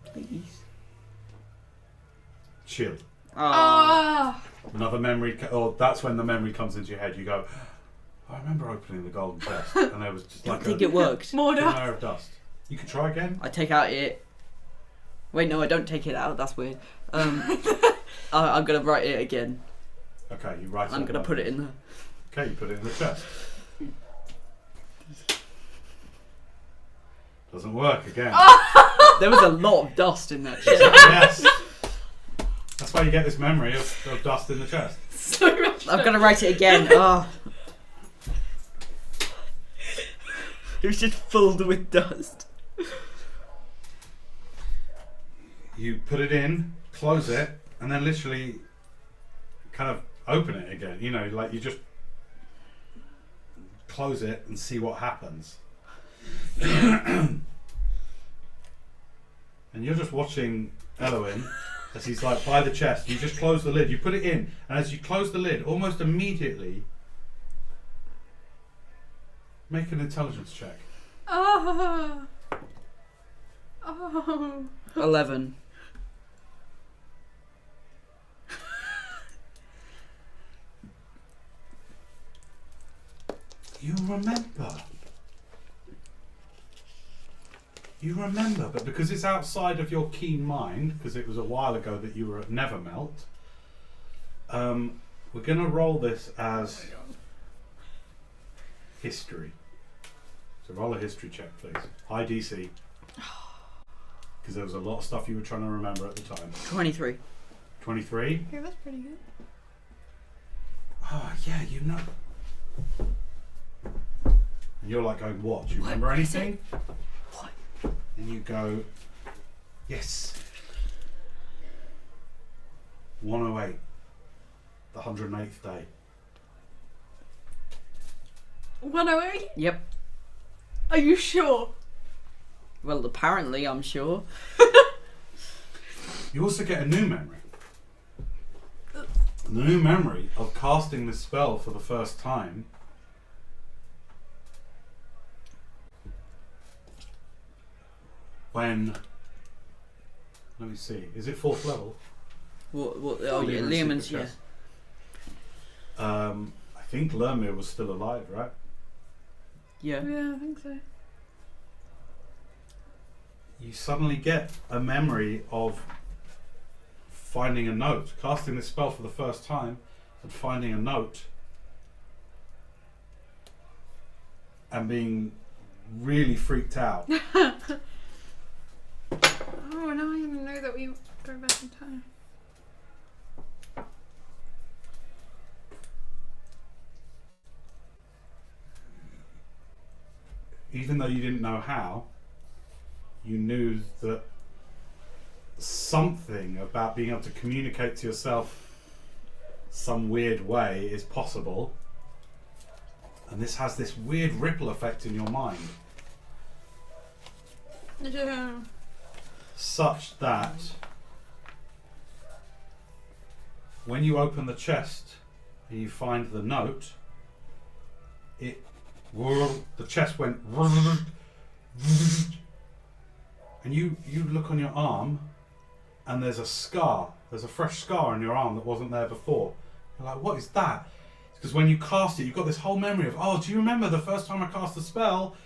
Please. Shield. Ah. Another memory, or that's when the memory comes into your head. You go, I remember opening the golden chest, and there was just I like think a it worked. More thin dust. layer of dust. You can try again. I take out it. Wait, no, I don't take it out. That's weird. I'm gonna write it again. Okay, you write it. I'm gonna put it in the. Okay, you put it in the chest. Doesn't work again. There was a lot of dust in that chest. Yes. That's why you get this memory of dust in the chest. So much. I'm gonna write it again. Oh. It was just filled with dust. You put it in, close it, and then literally kind of open it again. You know, like you just close it and see what happens. And you're just watching Eloin as he's like by the chest. You just close the lid, you put it in, and as you close the lid, almost immediately make an intelligence check. Oh. Oh. 11. You remember. You remember, but because it's outside of your keen mind, because it was a while ago that you were at Nevermelt, we're going to roll this as history. So roll a history check, please. High DC. Because there was a lot of stuff you were trying to remember at the time. 23. 23? Okay, that's pretty good. Oh, yeah, you know. And you're like going, what? Do you remember anything? What? And you go, yes. 108. The 108th day. 108? Yep. Are you sure? Well, apparently, I'm sure. You also get a new memory. The new memory of casting this spell for the first time. When, let me see, is it 4th level? What? Oh, yeah, Leomund's Leomund's, yeah. secret chest. I think Lermir was still alive, right? Yeah. Yeah, I think so. You suddenly get a memory of finding a note, casting this spell for the first time and finding a note and being really freaked out. Oh, now I even know that we go back in time. Even though you didn't know how, you knew that something about being able to communicate to yourself some weird way is possible, and this has this weird ripple effect in your mind, such that when you open the chest and you find the note, the chest went, and you look on your arm, and there's a scar. There's a fresh scar on your arm that wasn't there before. You're like, what is that? Because when you cast it, you've got this whole memory of, oh, do you remember the first time I cast the spell?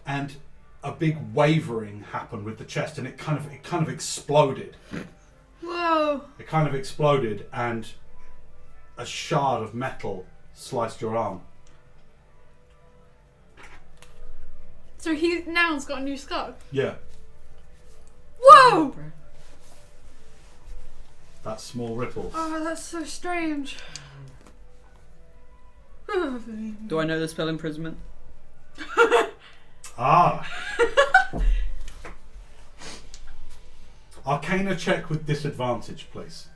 And a big wavering happened with the chest, and it kind of exploded. Whoa! It kind of exploded, and a shard of metal sliced your arm. So he now's got a new scar. Yeah, Whoa! that small ripple. Oh, that's so strange. Do I know the spell imprisonment? Ah. Arcana check with disadvantage, please.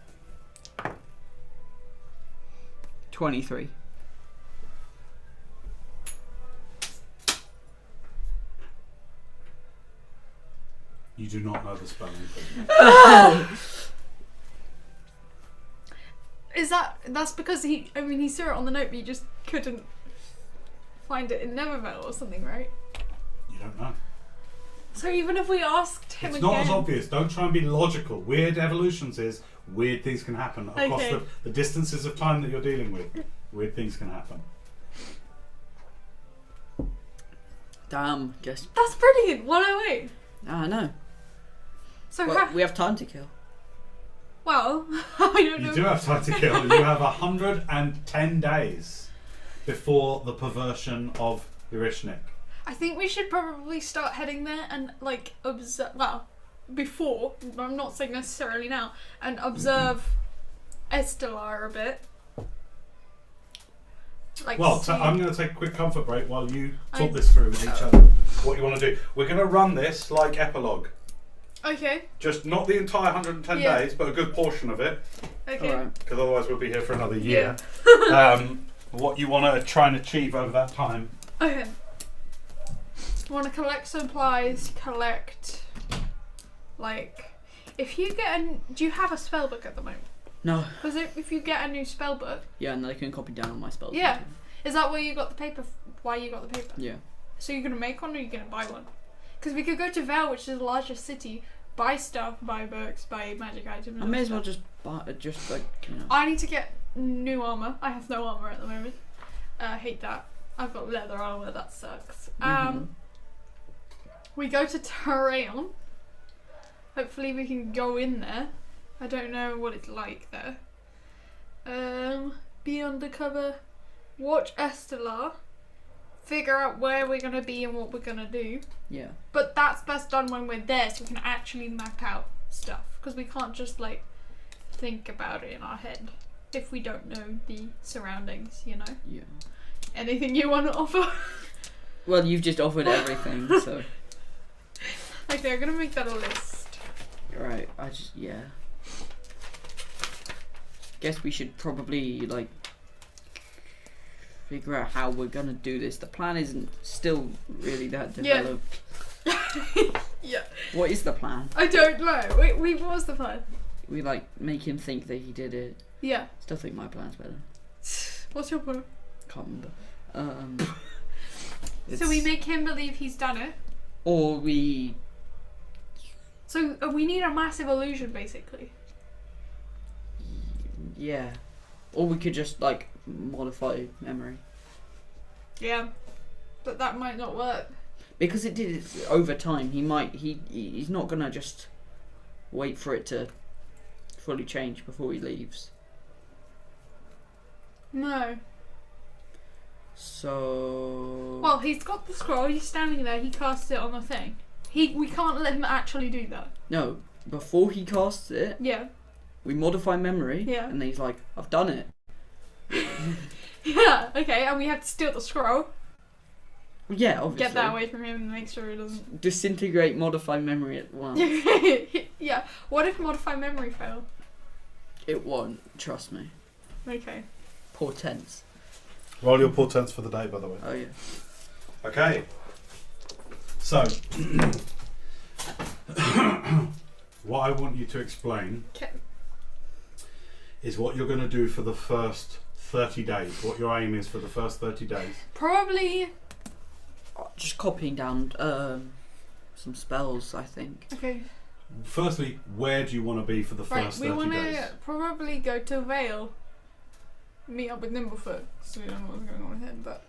23. You do not know the spell imprisonment. Is that's because he saw it on the note, but he just couldn't find it in Neverville or something, right? You don't know. So even if we asked him It's again... not as obvious. Don't try and be logical. Weird evolutions is weird things can happen across Okay. the distances of time that you're dealing with. Weird things can happen. Damn, guess. That's brilliant! 108! I know. So Well, we have time to kill. well, I don't know. You do have time to kill. You have 110 days before the perversion of Irishnik. I think we should probably start heading there and like observe. Well, before I'm not saying necessarily now, and observe Estelar a bit. Like, Well, see- I'm going to take a quick comfort break while you talk I- this through with each other. What you want to do? We're going to run this like epilogue. Okay. Just not the entire 110 Yeah. days, but a good portion of it, Okay. Alright. because otherwise we'll be here for another year. What you want to try and achieve over that time. Okay. Want to collect supplies? Collect. Like, if you get a, do you have a spell book at the moment? No. Because if you get a new spell book, Yeah, and then I can copy down on my spells. Yeah. is that where you got the paper? Why you got the paper? Yeah. So you're gonna make one or you're gonna buy one? Because we could go to Vale, which is the largest city, buy stuff, buy books, buy magic items. I may as well just buy, you know. I need to get new armor. I have no armor at the moment. Hate that. I've got leather armor. That sucks. We go to Terrain. Hopefully we can go in there. I don't know what it's like there. Be undercover. Watch Estelar. Figure out where we're gonna be and what we're gonna do. Yeah. But that's best done when we're there, so we can actually map out stuff. Because we can't just like think about it in our head if we don't know the surroundings, you know. Yeah. Anything you want to offer? Well, you've just offered everything, so. Okay, I'm gonna make that a list. Right, yeah. Guess we should probably, like, figure out how we're gonna do this. The plan isn't still really that Yeah. developed. Yeah. What is the plan? I don't know. Wait, what was the plan? We, like, make him think that he did it. Yeah. Still think my plan's better. What's your plan? Can't remember. So we make him believe he's done it. Or we... So we need a massive illusion, basically. Yeah. Or we could just, like, modify memory. Yeah. But that might not work. Because it did it over time, he's not gonna just wait for it to fully change before he leaves. No. So... Well, he's got the scroll, he's standing there, he casts it on the thing. We can't let him actually do that. No, before he casts it, Yeah. we modify memory, Yeah. and then he's like, I've done it. Yeah, okay, and we have to steal the scroll. Yeah, obviously. Get that away from him and make sure he doesn't. Disintegrate, modify memory at once. Yeah. What if modify memory fail? It won't, trust me. Okay. Portents. Roll your portents for the day, by the way. Oh, yeah. Okay. So, what I want you to explain Okay. is what you're going to do for the first 30 days. What your aim is for the first 30 days. Probably. Just copying down some spells, I think. Okay. Firstly, where do you want to be for the Right. first We 30 want days? to probably go to Vale. Meet up with Nimblefoot. So we don't know what's going on with him, but.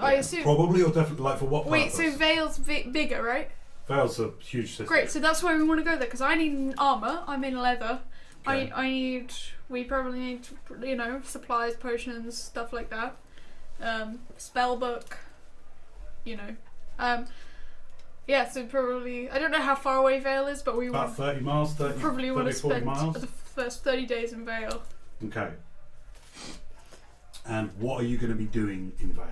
I assume. Probably or definitely, like for what Wait. purpose? So Vale's bigger, right? Vale's a huge city. Great. So that's why we want to go there because I need armor. I'm in leather. Okay. I need. We probably need, supplies, potions, stuff like that. Spell book. Yeah. So probably. I don't know how far away Vale is, but we About want 30 miles, 30, probably 30 want to 40 spend miles. the first 30 days in Vale. Okay. And what are you going to be doing in Vale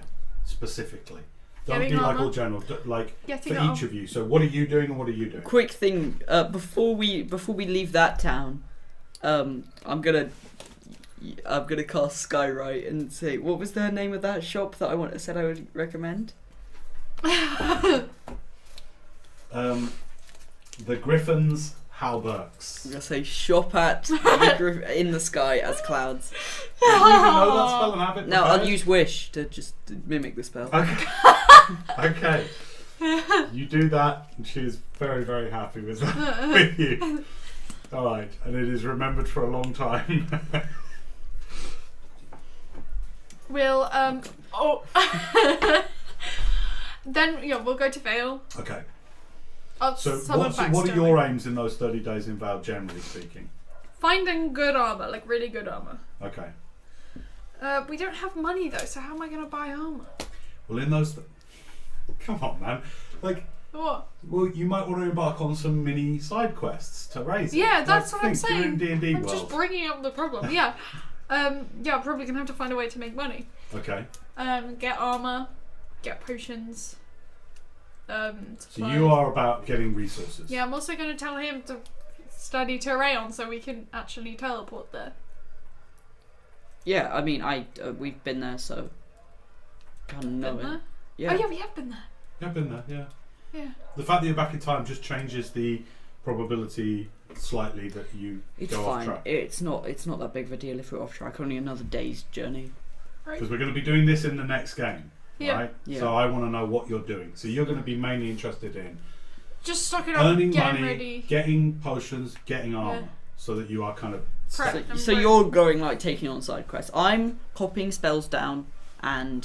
specifically? Don't Getting be like armor. all general. Like Getting for armor. each of you. So what are you doing and what are you doing? Quick thing, before we leave that town, I'm gonna cast Skywrite and say, what was the name of that shop that I said I would recommend? The Griffin's Halberks. I'm gonna say shop at in the sky as clouds. Do you even know that spell and have it? No, I'll prepared? use wish to just mimic the spell. Okay. Okay. You do that, and she is very, very happy with that with you. All right, and it is remembered for a long time. We'll then we'll go to Vale. Okay. I'll So summon what are backstory. your aims in those 30 days in Vale, generally speaking? Finding good armor, like really good armor. Okay. We don't have money though, so how am I gonna buy armor? Well, in those... Come on, man. Like, What? well, you might want to embark on some mini side quests to raise it. Yeah, that's Like, what I'm think, you're in saying. D&D I'm world. just bringing up the problem. Yeah. I'm probably gonna have to find a way to make money. Okay. Get armor, get potions. So Supplies. you are about getting resources. Yeah, I'm also gonna tell him to study Terraeon so we can actually teleport there. Yeah, I mean, we've been there, so kind of know Been it. there? Yeah. Oh yeah, we have been there. I've been there, yeah. Yeah. The fact that you're back in time just changes the probability slightly that you It's go off fine. track. It's not that big of a deal if we're off track. Only another day's journey. Right. Because we're going to be doing this in the next game, Yeah. right? Yeah. So I want to know what you're doing. So you're going to be mainly interested in Just stocking up, earning getting money, ready. getting potions, getting armor, Yeah. so that you are kind of Prep. set. I'm So right. you're going like taking on side quests. I'm copying spells down and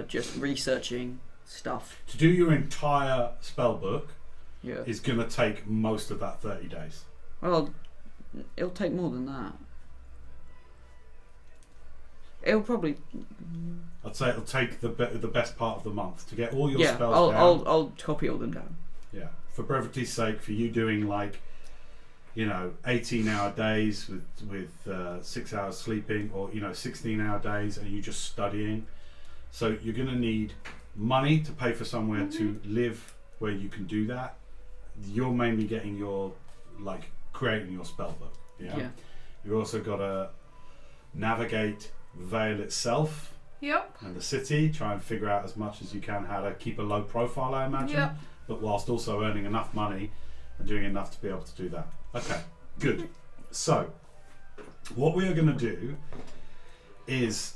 just researching stuff. To do your entire spell book Yeah. is going to take most of that 30 days. Well, it'll take more than that. It'll probably. I'd say it'll take the best part of the month to get all your Yeah. spells down. I'll copy all them down. Yeah, for brevity's sake, for you doing 18-hour days with 6 hours sleeping, or 16-hour days, and you just studying. So you're going to need money to pay for somewhere to live where you can do that. You're mainly getting your creating your spell book. Yeah. You've also got to navigate Vale itself Yep. and the city. Try and figure out as much as you can how to keep a low profile, I imagine. Yep. But whilst also earning enough money and doing enough to be able to do that. Okay, good. So, what we are going to do is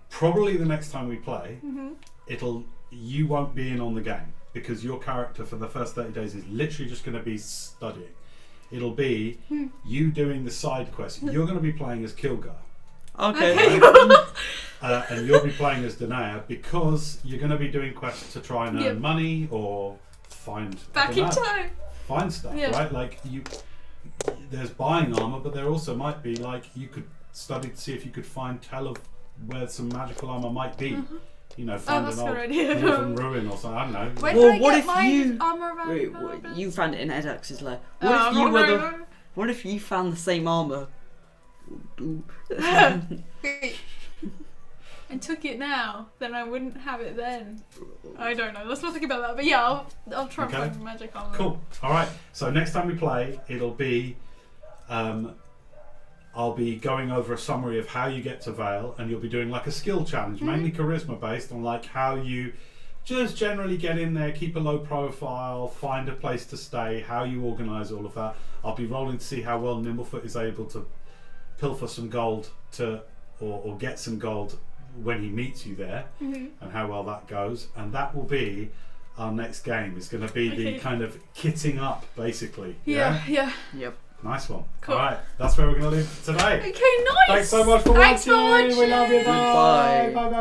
probably the next time we play, you won't be in on the game because your character for the first 30 days is literally just going to be studying. It'll be you doing the side quest. You're going to be playing as Kilgar. Okay. And you'll be playing as Danae because you're going to be doing quests to try and earn Yep. money or find Back in time. find stuff, Yeah. right? Like there's buying armor, but there also might be you could study to see if you could find tell of where some magical armor might be. Find that's an a old good idea. dwarven ruin or something. I don't know. Where Well, did I what get if my you- armor Wait, around? you found it in Edax's lair. What if you were the? What if you found the same armor? and took it now, then I wouldn't have it then. I don't know. Let's not think about that. But yeah, I'll try and Okay. find magic armor. Cool. All right. So next time we play, it'll be, I'll be going over a summary of how you get to Vale, and you'll be doing like a skill challenge, mainly charisma based on like how you just generally get in there, keep a low profile, find a place to stay, how you organise all of that. I'll be rolling to see how well Nimblefoot is able to pilfer some gold or get some gold when he meets you there, and how well that goes. And that will be our next game. It's going to be the kind of kitting up, basically. Yeah. Yep. Nice one. Cool. All right, that's where we're going to leave it today. Okay, nice. Thanks so much for Thanks watching. for We love you. watching. Bye. Goodbye. Bye. Bye.